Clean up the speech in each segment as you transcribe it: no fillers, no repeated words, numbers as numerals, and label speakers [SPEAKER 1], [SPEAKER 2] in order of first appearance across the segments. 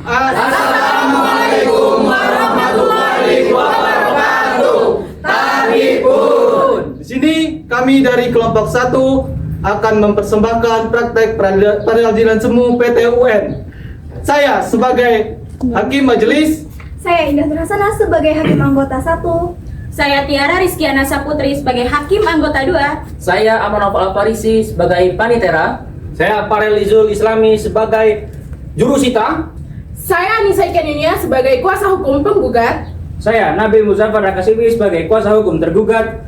[SPEAKER 1] Assalamualaikum warahmatullahi wabarakatuh. Taribun.
[SPEAKER 2] Di sini kami dari kelompok 1 akan mempersembahkan praktek peradilan semu PTUN. Saya sebagai hakim majelis.
[SPEAKER 3] Saya Indah Nurhasana sebagai hakim anggota 1.
[SPEAKER 4] Saya Tiara Rizkiana Saputri sebagai hakim anggota 2.
[SPEAKER 5] Saya Amanaf Al-Farisi sebagai panitera.
[SPEAKER 6] Saya Farel Izul Islami sebagai jurusita.
[SPEAKER 7] Saya Anissa Ikaninia sebagai kuasa hukum penggugat.
[SPEAKER 6] Saya Nabil Muzaffar Rakasibi sebagai kuasa hukum tergugat.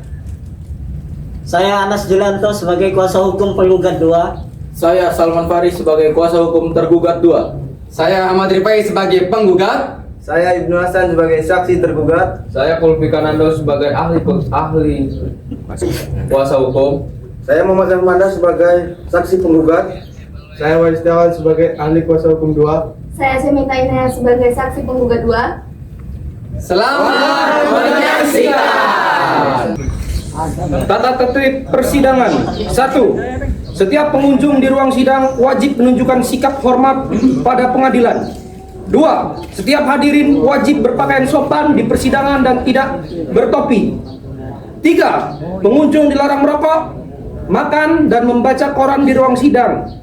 [SPEAKER 8] Saya Anas Julianto sebagai kuasa hukum penggugat 2.
[SPEAKER 9] Saya Salman Faris sebagai kuasa hukum tergugat 2.
[SPEAKER 10] Saya Ahmad Rifai sebagai penggugat.
[SPEAKER 11] Saya Ibnu Hasan sebagai saksi tergugat.
[SPEAKER 9] Saya Kulfi Kanando sebagai ahli kuasa hukum.
[SPEAKER 11] Saya Muhammad Rahmanda sebagai saksi penggugat.
[SPEAKER 12] Saya Waris Setiawan sebagai ahli kuasa hukum 2.
[SPEAKER 3] Saya Semita Inaya sebagai saksi penggugat 2.
[SPEAKER 1] Selamat menyaksikan.
[SPEAKER 6] Tata tertib persidangan. 1. Setiap pengunjung di ruang sidang wajib menunjukkan sikap hormat pada pengadilan. 2. Setiap hadirin wajib berpakaian sopan di persidangan dan tidak bertopi. 3. Pengunjung dilarang merokok, makan, dan membaca koran di ruang sidang.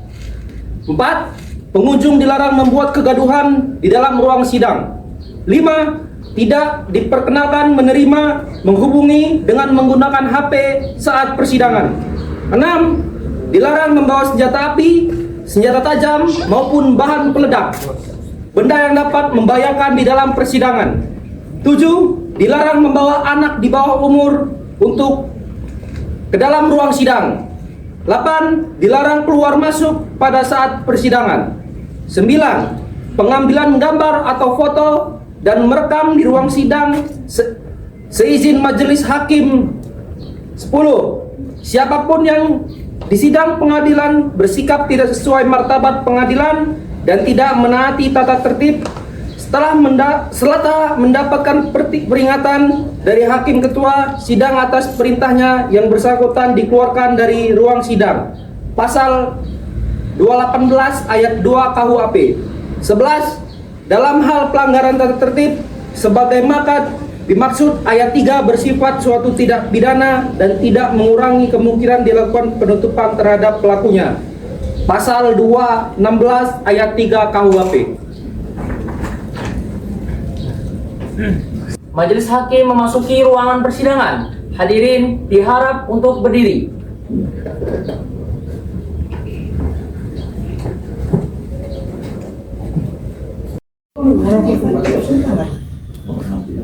[SPEAKER 6] 4. Pengunjung dilarang membuat kegaduhan di dalam ruang sidang. 5. Tidak diperkenalkan menerima, menghubungi dengan menggunakan HP saat persidangan. 6. Dilarang membawa senjata api, senjata tajam, maupun bahan peledak, benda yang dapat membahayakan di dalam persidangan. 7. Dilarang membawa anak di bawah umur untuk ke dalam ruang sidang. 8. Dilarang keluar masuk pada saat persidangan. 9. Pengambilan gambar atau foto dan merekam di ruang sidang seizin majelis hakim. 10. Siapapun yang di sidang pengadilan bersikap tidak sesuai martabat pengadilan dan tidak menaati tata tertib setelah mendapatkan peringatan dari hakim ketua sidang atas perintahnya yang bersangkutan dikeluarkan dari ruang sidang. Pasal 218 ayat 2 KUHP. 11. Dalam hal pelanggaran tata tertib sebagaimana dimaksud ayat 3 bersifat suatu tidak pidana dan tidak mengurangi kemungkinan dilakukan penutupan terhadap pelakunya. Pasal 216 ayat 3 KUHP.
[SPEAKER 5] Majelis hakim memasuki ruangan persidangan. Hadirin diharap untuk berdiri.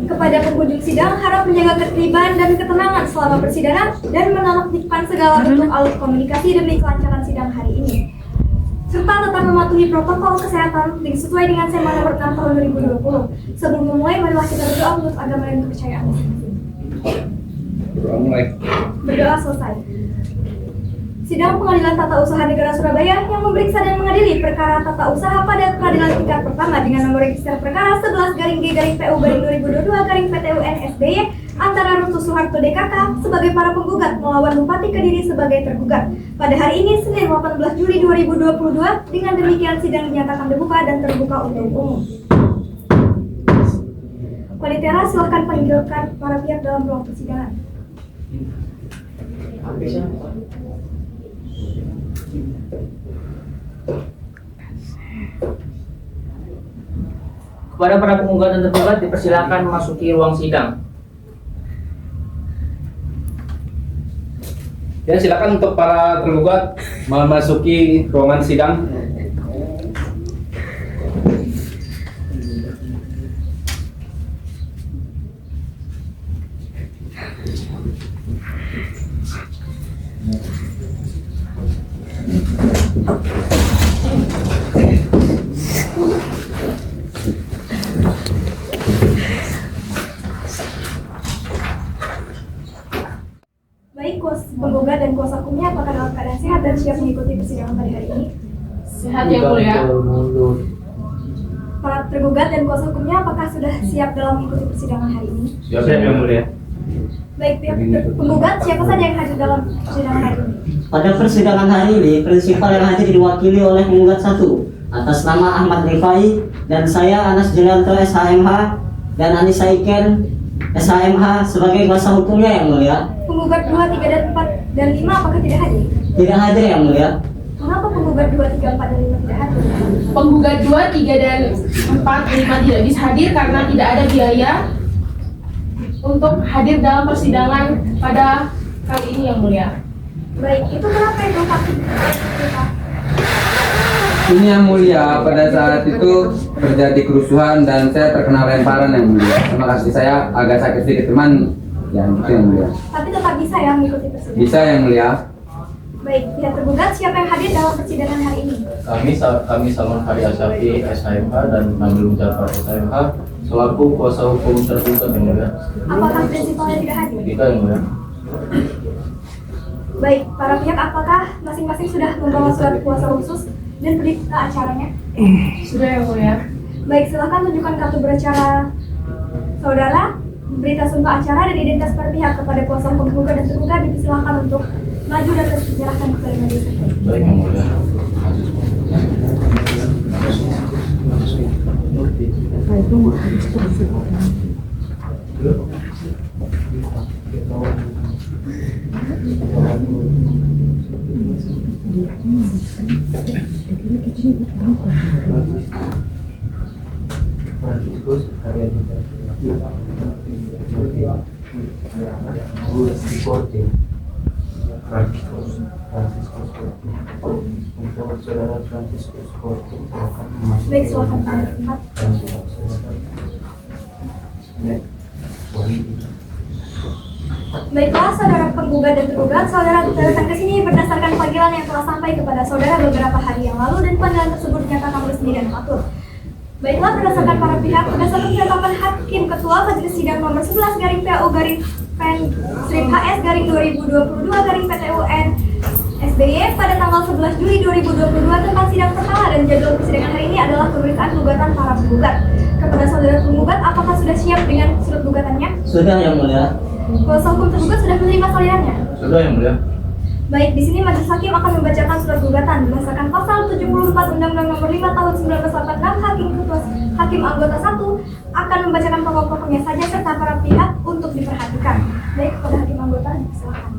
[SPEAKER 3] Kepada pengunjung sidang harap menjaga ketertiban dan ketenangan selama persidangan dan menonaktifkan segala bentuk alat komunikasi demi kelancaran sidang hari ini, serta tetap mematuhi protokol kesehatan sesuai dengan SEMA nomor 6 tahun 2020. Sebelum memulai, marilah kita berdoa menurut agama dan kepercayaan masing-masing. Berdoa selesai. Sidang Pengadilan Tata Usaha Negara Surabaya yang memeriksa dan mengadili perkara tata usaha pada peradilan tingkat pertama dengan nomor register perkara 11-G-PU-2022-PTUN-SBY antara Rutu Soeharto DKK sebagai para penggugat melawan Bupati Kediri sebagai tergugat pada hari ini Senin 18 Juli 2022. Dengan demikian sidang dinyatakan dibuka dan terbuka untuk umum. Panitera, silakan panggilkan para pihak dalam ruang persidangan.
[SPEAKER 5] Kepada para penggugat dan tergugat dipersilakan memasuki ruang sidang.
[SPEAKER 6] Ya, silakan untuk para tergugat memasuki ruangan sidang.
[SPEAKER 3] Baik, penggugat dan kuasa hukumnya apakah dalam keadaan sehat dan siap mengikuti persidangan pada hari ini?
[SPEAKER 7] Sehat ya, Mulia.
[SPEAKER 3] Para tergugat dan kuasa hukumnya apakah sudah siap dalam mengikuti persidangan hari ini?
[SPEAKER 6] Siap, Yang Mulia.
[SPEAKER 3] Baik, pihak penggugat siapa saja yang hadir dalam persidangan hari ini?
[SPEAKER 8] Pada persidangan hari ini, prinsipal yang hadir diwakili oleh penggugat 1, atas nama Ahmad Rifai dan saya Anas Julianto SHMH dan Anissa Iken SHMH sebagai kuasa hukumnya yang mulia.
[SPEAKER 3] Penggugat 2, 3, dan 4, dan 5 apakah tidak hadir?
[SPEAKER 8] Tidak hadir yang mulia.
[SPEAKER 3] Mengapa penggugat 2, 3, 4, dan 5 tidak hadir?
[SPEAKER 7] Penggugat 2, 3, dan 4, 5 tidak bisa hadir karena tidak ada biaya untuk hadir dalam persidangan pada kali ini yang mulia.
[SPEAKER 3] Baik, itu kenapa itu hakim?
[SPEAKER 10] Ini yang mulia, pada saat itu terjadi kerusuhan dan saya terkena lemparan yang mulia. Terima kasih, saya agak sakit sedikit teman. Ya, itu yang mulia.
[SPEAKER 3] Tapi tetap bisa ya mengikuti persidangan?
[SPEAKER 10] Bisa yang mulia.
[SPEAKER 3] Baik, pihak tergugat siapa yang hadir dalam persidangan hari ini?
[SPEAKER 9] Kami Salman Hari Asyafi SHMH dan Kamil Jafar SHMH selaku kuasa hukum tergugat yang mulia.
[SPEAKER 3] Apakah prinsipalnya tidak hadir?
[SPEAKER 9] Tidak yang mulia.
[SPEAKER 3] Baik, para pihak apakah masing-masing sudah membawa surat kuasa khusus dan berita acaranya?
[SPEAKER 7] Sudah yang mulia.
[SPEAKER 3] Baik, silakan tunjukkan kartu beracara saudara, berita sumpah acara dan identitas per pihak kepada kuasa hukum tergugat dan tergugat dipersilakan untuk maju dan menyerahkan kepada majelis.
[SPEAKER 9] Baik yang mulia.
[SPEAKER 3] Baik, silakan Pak. Baiklah, saudara penggugat dan tergugat, saudara datang ke sini berdasarkan panggilan yang telah sampai kepada saudara beberapa hari yang lalu dan panggilan tersebut dinyatakan resmi dan patut. Baiklah, berdasarkan para pihak, berdasarkan penetapan Hakim Ketua Majelis Sidang nomor 11 garing PAU garing Pen Strip HS garing 2022 garing PTUN SBY pada tanggal 11 Juli 2022 tentang sidang perkara dan jadwal persidangan hari ini adalah pemeriksaan gugatan para penggugat. Kepada saudara penggugat, apakah sudah siap dengan surat gugatannya?
[SPEAKER 8] Sudah yang mulia.
[SPEAKER 3] Kuasa hukum tergugat sudah menerima salirannya?
[SPEAKER 9] Sudah yang mulia.
[SPEAKER 3] Baik, di sini majelis hakim akan membacakan surat gugatan berdasarkan pasal 74 Undang-Undang Nomor 5 Tahun 1986. Hakim anggota 1 akan membacakan pokok-pokoknya saja serta para pihak untuk diperhatikan. Baik, kepada hakim anggota, silakan.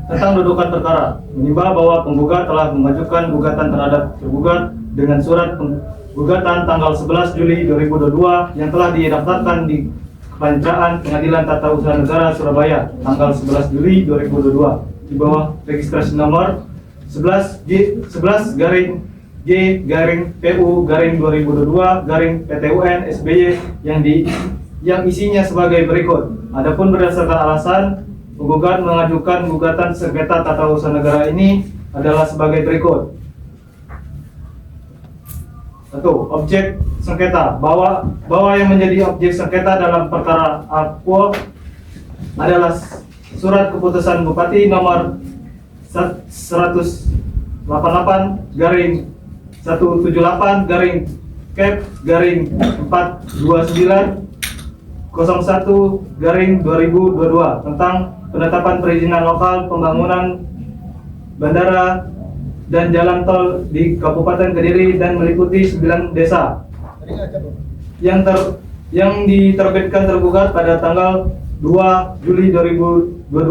[SPEAKER 2] Tentang dudukan perkara, menimbang bahwa penggugat telah mengajukan gugatan terhadap tergugat dengan surat gugatan tanggal 11 Juli 2022 yang telah didaftarkan di Kepaniteraan Pengadilan Tata Usaha Negara Surabaya tanggal 11 Juli 2022 di bawah registrasi nomor 11 garing G garing PU garing 2022 garing PTUN SBY yang isinya sebagai berikut. Adapun berdasarkan alasan penggugat mengajukan gugatan sengketa tata usaha negara ini adalah sebagai berikut. 1. Objek sengketa bahwa yang menjadi objek sengketa dalam perkara aqua adalah surat keputusan Bupati nomor 188 garing 178 garing Kep garing 429 01 garing 2022 tentang penetapan perizinan lokal pembangunan bandara dan jalan tol di Kabupaten Kediri dan meliputi 9 desa yang diterbitkan tergugat pada tanggal 2 Juli 2022.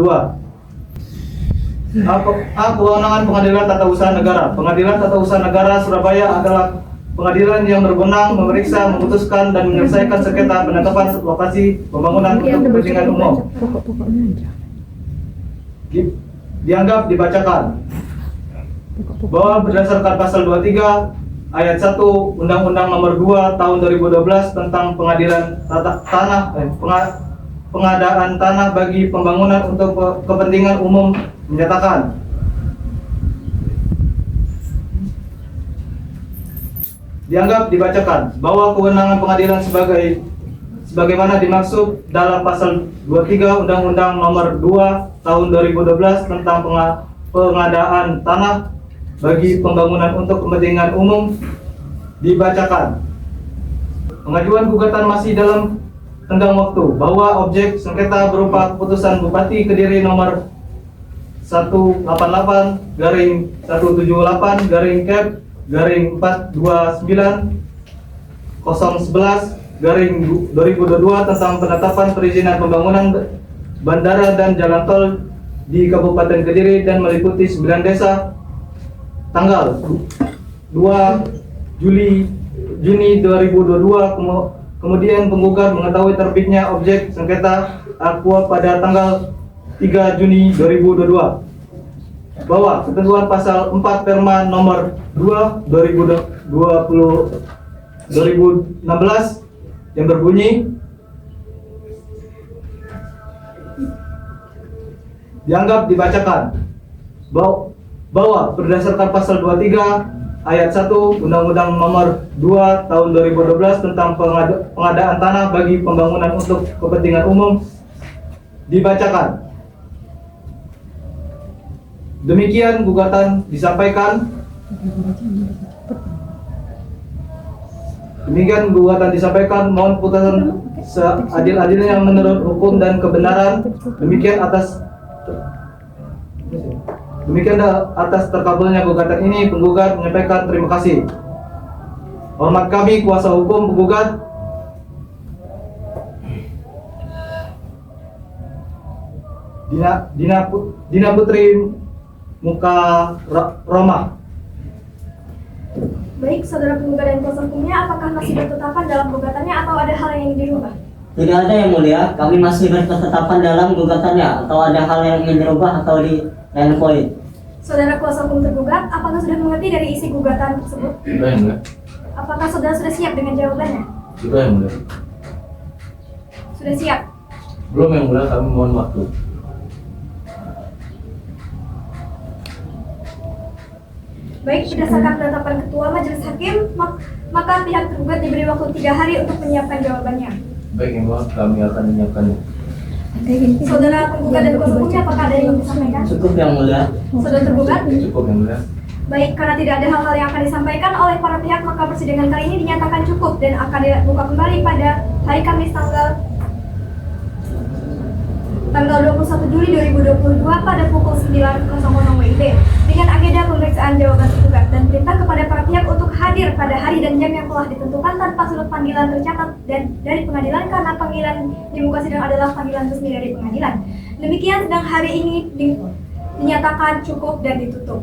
[SPEAKER 2] Kewenangan Pengadilan Tata Usaha Negara. Pengadilan Tata Usaha Negara Surabaya adalah pengadilan yang berwenang memeriksa, memutuskan, dan menyelesaikan sengketa penetapan lokasi pembangunan untuk kepentingan umum. Dianggap dibacakan bahwa berdasarkan pasal 23 ayat 1 Undang-Undang Nomor 2 Tahun 2012 tentang pengadaan tanah bagi pembangunan untuk kepentingan umum menyatakan dianggap dibacakan bahwa kewenangan pengadilan sebagaimana dimaksud dalam pasal 23 Undang-Undang Nomor 2 Tahun 2012 tentang pengadaan tanah bagi pembangunan untuk kepentingan umum dibacakan. Pengajuan gugatan masih dalam tenggang waktu bahwa objek sengketa berupa keputusan Bupati Kediri nomor 188 garing 178 garing Cap garing 429 011 garing 2022 tentang penetapan perizinan pembangunan bandara dan jalan tol di Kabupaten Kediri dan meliputi 9 desa tanggal 2 Juni 2022. Kemudian penggugat mengetahui terbitnya objek sengketa Aqua pada tanggal 3 Juni 2022 bahwa ketentuan pasal 4 Perma nomor 2 2016 yang berbunyi dianggap dibacakan bahwa berdasarkan pasal 23 ayat 1 Undang-Undang nomor 2 tahun 2012 tentang pengadaan tanah bagi pembangunan untuk kepentingan umum dibacakan. Demikian gugatan disampaikan. Mohon putusan seadil-adilnya menurut hukum dan kebenaran. Demikian atas terkabulnya gugatan ini, penggugat menyampaikan terima kasih. Hormat kami kuasa hukum penggugat. Dina Putri Muka Roma.
[SPEAKER 3] Baik, saudara penggugat dan kuasa hukumnya, apakah masih bertetapan dalam gugatannya atau ada hal yang ingin dirubah?
[SPEAKER 8] Tidak ada yang mulia, kami masih berketetapan dalam gugatannya atau ada hal yang ingin dirubah atau di lain poin.
[SPEAKER 3] Saudara kuasa hukum tergugat, apakah sudah mengerti dari isi gugatan tersebut?
[SPEAKER 9] Sudah yang mulia.
[SPEAKER 3] Apakah saudara sudah siap dengan jawabannya?
[SPEAKER 9] Sudah yang mulia.
[SPEAKER 3] Sudah siap?
[SPEAKER 9] Belum yang mulia, kami mohon waktu.
[SPEAKER 3] Baik, berdasarkan penetapan Ketua Majelis Hakim, maka pihak tergugat diberi waktu 3 hari untuk menyiapkan jawabannya.
[SPEAKER 9] Baik yang mulia, kami akan menyiapkannya.
[SPEAKER 3] Saudara penggugat dan kuasa hukumnya, apakah ada yang ingin disampaikan?
[SPEAKER 8] Cukup yang mulia.
[SPEAKER 3] Saudara tergugat?
[SPEAKER 9] Cukup yang mulia.
[SPEAKER 3] Baik, karena tidak ada hal-hal yang akan disampaikan oleh para pihak, maka persidangan kali ini dinyatakan cukup dan akan dibuka kembali pada hari Kamis tanggal 21 Juli 2022 pada pukul 9.00 WIB dengan agenda pemeriksaan jawaban tergugat dan perintah kepada para pihak untuk hadir pada hari dan jam yang telah ditentukan tanpa surat panggilan tercatat dan dari pengadilan karena panggilan di muka sidang adalah panggilan resmi dari pengadilan. Demikian sidang hari ini dinyatakan cukup dan ditutup.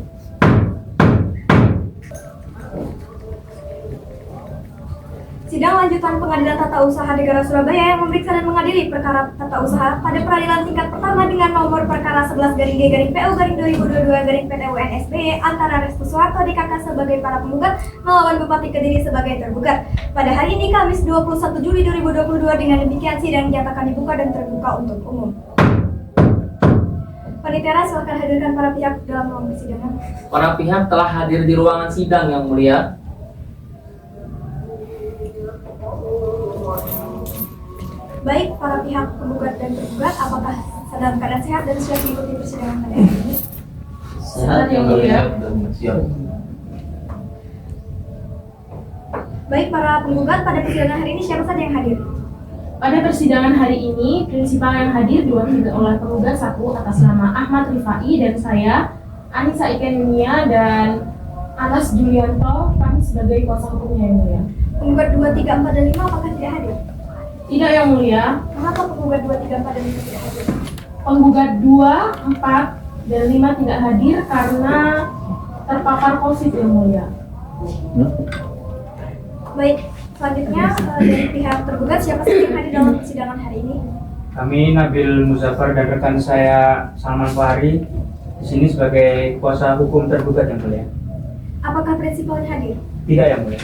[SPEAKER 3] Sidang lanjutan Pengadilan Tata Usaha Negara Surabaya yang memeriksa dan mengadili perkara tata usaha pada peradilan tingkat pertama dengan nomor perkara 11-G-PU-2022-PT-UN SBY antara Restu Soeharto DKK sebagai para penggugat melawan Bupati Kediri sebagai tergugat. Pada hari ini Kamis 21 Juli 2022 dengan demikian sidang dinyatakan dibuka dan terbuka untuk umum. Panitia, silakan hadirkan para pihak dalam ruang persidangan.
[SPEAKER 5] Para pihak telah hadir di ruangan sidang yang mulia.
[SPEAKER 3] Baik, para pihak penggugat dan tergugat, apakah dalam keadaan sehat dan siap mengikuti persidangan pada hari ini?
[SPEAKER 8] Sehat
[SPEAKER 7] yang mulia.
[SPEAKER 9] Siap.
[SPEAKER 3] Baik, para penggugat, pada persidangan hari ini siapa saja yang hadir?
[SPEAKER 7] Pada persidangan hari ini, prinsipal yang hadir diwakili oleh penggugat 1 atas nama Ahmad Rifai dan saya, Anissa Ikenia dan Anas Julianto, kami sebagai kuasa hukumnya yang mulia.
[SPEAKER 3] Penggugat 2, 3, 4, dan 5 apakah tidak hadir?
[SPEAKER 7] Tidak yang mulia.
[SPEAKER 3] Kenapa penggugat 2, 3, 4, dan 5 tidak hadir?
[SPEAKER 7] Penggugat 2, 4, dan 5 tidak hadir karena terpapar COVID yang mulia.
[SPEAKER 3] Baik, selanjutnya dari pihak tergugat siapa saja yang hadir dalam persidangan hari ini?
[SPEAKER 13] Kami Nabil Muzaffar dan rekan saya Salman Fahri di sini sebagai kuasa hukum tergugat yang mulia.
[SPEAKER 3] Apakah prinsipalnya hadir?
[SPEAKER 13] Tidak yang mulia.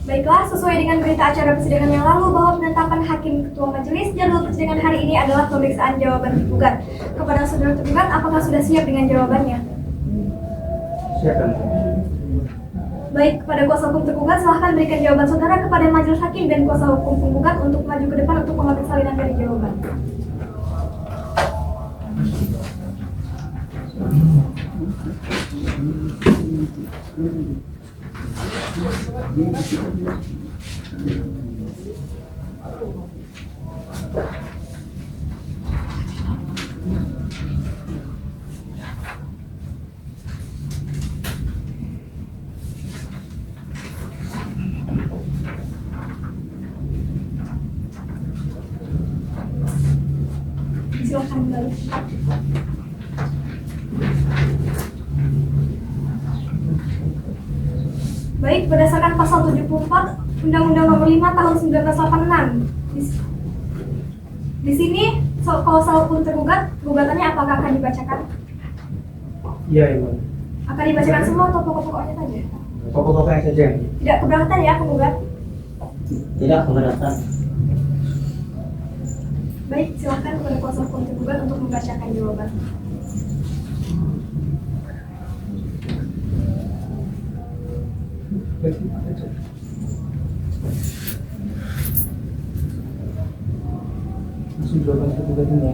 [SPEAKER 3] Baiklah, sesuai dengan berita acara persidangan yang lalu bahwa penetapan hakim ketua majelis, jadwal persidangan hari ini adalah pemeriksaan jawaban tergugat. Kepada saudara tergugat, apakah sudah siap dengan jawabannya?
[SPEAKER 13] Siap yang mulia.
[SPEAKER 3] Baik, kepada kuasa hukum tergugat, silahkan berikan jawaban saudara kepada majelis hakim dan kuasa hukum penggugat untuk maju ke depan untuk mengambil salinan dari jawaban. kembali. Baik, berdasarkan pasal 74 Undang-Undang Nomor 5 Tahun 1986. Di sini kuasa hukum tergugat, gugatannya apakah akan dibacakan?
[SPEAKER 13] Iya, Ibu.
[SPEAKER 3] Akan dibacakan semua atau pokok-pokoknya saja?
[SPEAKER 13] Pokok-pokoknya saja.
[SPEAKER 3] Tidak keberatan ya penggugat?
[SPEAKER 8] Tidak keberatan.
[SPEAKER 3] Baik, silakan kepada kuasa hukum tergugat untuk membacakan jawaban.
[SPEAKER 13] Langsung jawaban tergugat ini.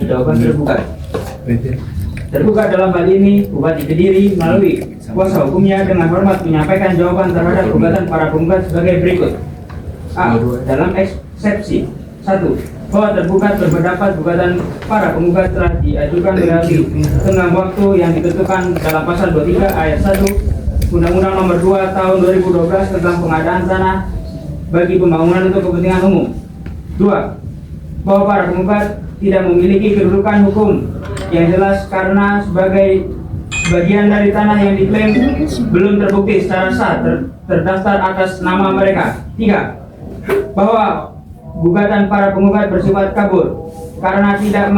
[SPEAKER 13] Jawaban tergugat. Tergugat dalam hal ini Bupati Kediri melalui kuasa hukumnya dengan hormat menyampaikan jawaban terhadap gugatan para penggugat sebagai berikut. A. Dalam eksepsi 1. Bahwa tergugat berpendapat gugatan para penggugat telah diajukan melalui tenggang waktu yang ditentukan dalam pasal 23 ayat 1 Undang-Undang Nomor 2 Tahun 2012 tentang pengadaan tanah bagi pembangunan untuk kepentingan umum. 2. Bahwa para penggugat tidak memiliki kedudukan hukum yang jelas karena sebagai bagian dari tanah yang diklaim belum terbukti secara sah terdaftar atas nama mereka. 3. Bahwa gugatan para penggugat bersifat kabur karena tidak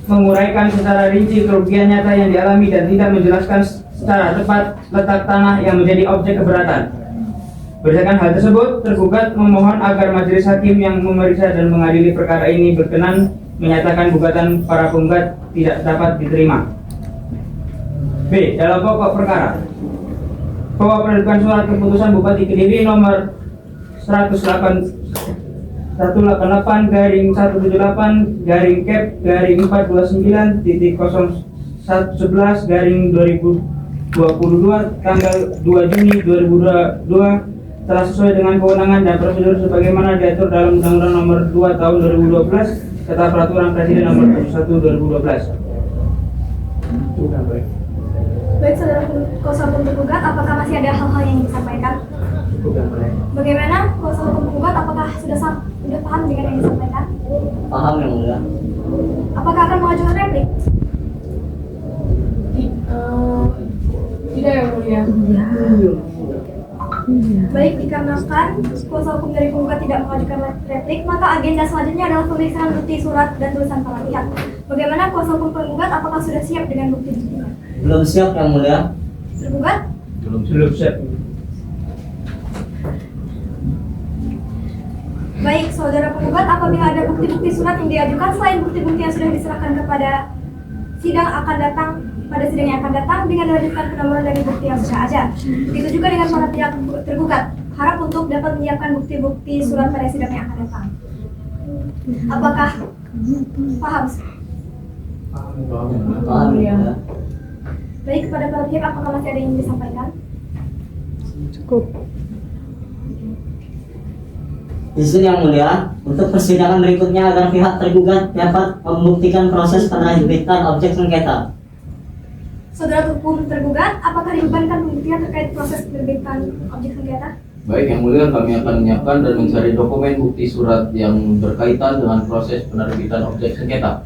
[SPEAKER 13] menguraikan secara rinci kerugian nyata yang dialami dan tidak menjelaskan secara tepat letak tanah yang menjadi objek keberatan. Berdasarkan hal tersebut, tergugat memohon agar majelis hakim yang memeriksa dan mengadili perkara ini berkenan menyatakan gugatan para penggugat tidak dapat diterima. B. Dalam pokok perkara, bahwa penerbitan surat keputusan Bupati Kediri nomor 118/429.011/2022 tanggal 2 Juni 2022 telah sesuai dengan kewenangan dan prosedur sebagaimana diatur dalam Undang-Undang Nomor 2 Tahun 2012 serta Peraturan Presiden Nomor 21 2012.
[SPEAKER 3] Baik, saudara kuasa hukum tergugat, apakah masih ada hal-hal yang ingin disampaikan? Bagaimana kuasa hukum tergugat, apakah sudah paham dengan yang disampaikan?
[SPEAKER 8] Paham yang mulia.
[SPEAKER 3] Apakah akan mengajukan replik?
[SPEAKER 7] Tidak yang mulia.
[SPEAKER 3] Baik, dikarenakan kuasa hukum dari penggugat tidak mengajukan replik, maka agenda selanjutnya adalah pemeriksaan bukti surat dan tulisan para pihak. Bagaimana kuasa hukum penggugat, apakah sudah siap dengan bukti-buktinya?
[SPEAKER 8] Belum siap yang mulia.
[SPEAKER 3] Tergugat?
[SPEAKER 13] Belum siap.
[SPEAKER 3] Baik, saudara penggugat, apabila ada bukti-bukti surat yang diajukan selain bukti-bukti yang sudah diserahkan kepada sidang akan datang pada sidang yang akan datang dengan melanjutkan penomoran dari bukti yang sudah ada. Begitu juga dengan para pihak tergugat, harap untuk dapat menyiapkan bukti-bukti surat pada sidang yang akan datang. Apakah paham?
[SPEAKER 8] Paham ya.
[SPEAKER 3] Baik, kepada para pihak, apakah masih ada yang ingin disampaikan?
[SPEAKER 8] Cukup. Izin yang mulia, untuk persidangan berikutnya agar pihak tergugat dapat membuktikan proses penerbitan objek sengketa.
[SPEAKER 3] Saudara hukum tergugat, apakah dibebankan pembuktian terkait proses penerbitan objek sengketa?
[SPEAKER 9] Baik, yang mulia, kami akan menyiapkan dan mencari dokumen bukti surat yang berkaitan dengan proses penerbitan objek sengketa.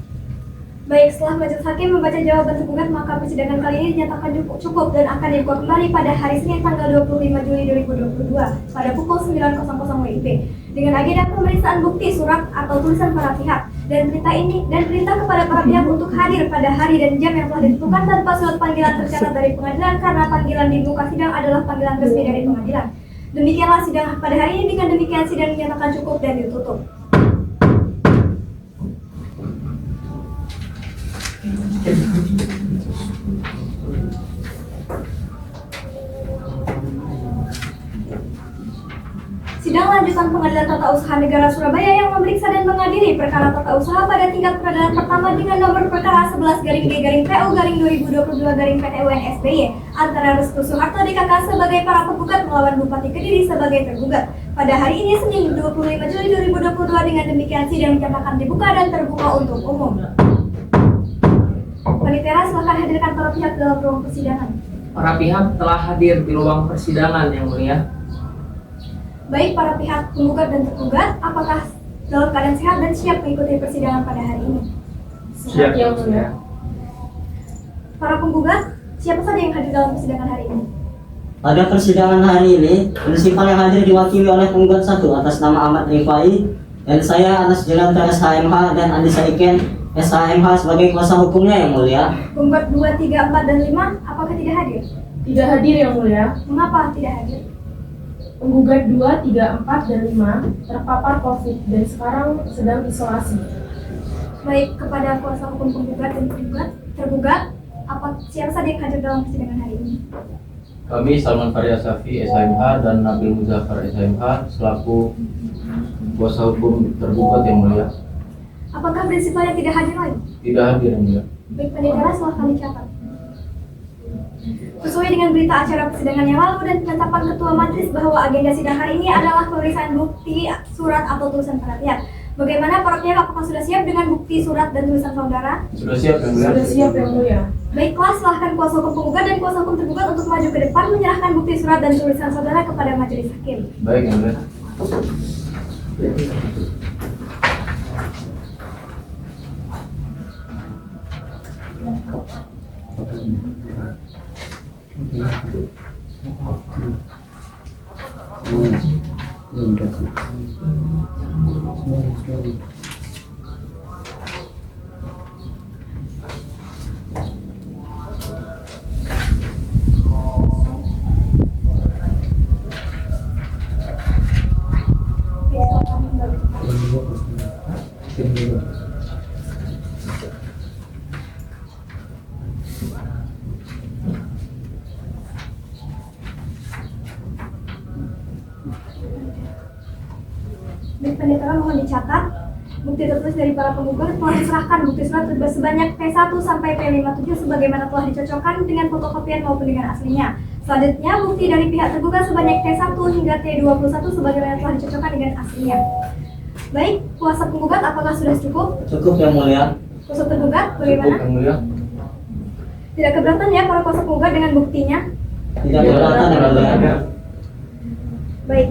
[SPEAKER 3] Baik, setelah majelis hakim membaca jawaban tergugat, maka persidangan kali ini dinyatakan cukup dan akan dibuka kembali pada hari Senin tanggal 25 Juli 2022 pada pukul 9.00 WIB dengan agenda pemeriksaan bukti surat atau tulisan para pihak dan perintah kepada para pihak untuk hadir pada hari dan jam yang telah ditentukan tanpa surat panggilan tercatat dari pengadilan karena panggilan di muka sidang adalah panggilan resmi dari pengadilan. Demikianlah sidang pada hari ini. Dengan demikian sidang dinyatakan cukup dan ditutup. Sidang lanjutan Pengadilan Tata Usaha Negara Surabaya yang memeriksa dan mengadili perkara tata usaha pada tingkat peradilan pertama dengan nomor perkara 11-G-PU-2022-PT-UN-SBY antara Restu Soeharto DKK sebagai para penggugat melawan Bupati Kediri sebagai tergugat pada hari ini Senin 25 Juli 2022. Dengan demikian sidang dinyatakan dibuka dan terbuka untuk umum. Panitia, silakan hadirkan para pihak dalam ruang persidangan.
[SPEAKER 5] Para pihak telah hadir di ruang persidangan yang mulia.
[SPEAKER 3] Baik, para pihak penggugat dan tergugat, apakah dalam keadaan sehat dan siap mengikuti persidangan pada hari ini?
[SPEAKER 7] Siap yang mulia.
[SPEAKER 3] Para penggugat, siapa saja yang hadir dalam persidangan hari ini?
[SPEAKER 8] Pada persidangan hari ini, prinsipal yang hadir diwakili oleh penggugat 1 atas nama Ahmad Rifai dan saya Anas Julianto SHMH dan Anissa Iken SHMH sebagai kuasa hukumnya yang mulia.
[SPEAKER 3] Penggugat 2, 3, 4, dan 5, apakah tidak hadir?
[SPEAKER 7] Tidak hadir yang mulia.
[SPEAKER 3] Mengapa tidak hadir?
[SPEAKER 7] Penggugat 2, 3, 4, dan 5 terpapar COVID dan sekarang sedang isolasi.
[SPEAKER 3] Baik, kepada kuasa hukum penggugat dan tergugat, siapa saja yang hadir dalam persidangan hari ini?
[SPEAKER 9] Kami Salman Farid Asyafi SHMH dan Nabil Muzaffar SHMH selaku kuasa hukum tergugat yang mulia.
[SPEAKER 3] Apakah prinsipalnya tidak hadir lagi?
[SPEAKER 9] Tidak hadir yang mulia.
[SPEAKER 3] Baik, pendengar silahkan dicatat. Sesuai dengan berita acara persidangan yang lalu dan penetapan Ketua Majelis bahwa agenda sidang hari ini adalah pemeriksaan bukti surat atau tulisan para pihak. Bagaimana para pihak, apakah sudah siap dengan bukti surat dan tulisan saudara?
[SPEAKER 9] Sudah siap yang mulia.
[SPEAKER 7] Sudah siap yang mulia.
[SPEAKER 3] Baiklah, silahkan kuasa hukum penggugat dan kuasa hukum tergugat untuk maju ke depan menyerahkan bukti surat dan tulisan saudara kepada majelis hakim.
[SPEAKER 9] Baik yang mulia.
[SPEAKER 3] Baik, pendeta mohon dicatat. Bukti tertulis dari para penggugat telah diserahkan bukti surat sebanyak P1 sampai P57 sebagaimana telah dicocokkan dengan fotokopian maupun dengan aslinya. Selanjutnya, bukti dari pihak tergugat sebanyak T1 hingga T21 sebagaimana telah dicocokkan dengan aslinya. Baik, kuasa penggugat apakah sudah cukup?
[SPEAKER 8] Cukup yang mulia.
[SPEAKER 3] Kuasa tergugat bagaimana?
[SPEAKER 9] Cukup yang mulia.
[SPEAKER 3] Tidak keberatan ya para kuasa penggugat dengan buktinya?
[SPEAKER 8] Tidak keberatan yang mulia.
[SPEAKER 3] Baik.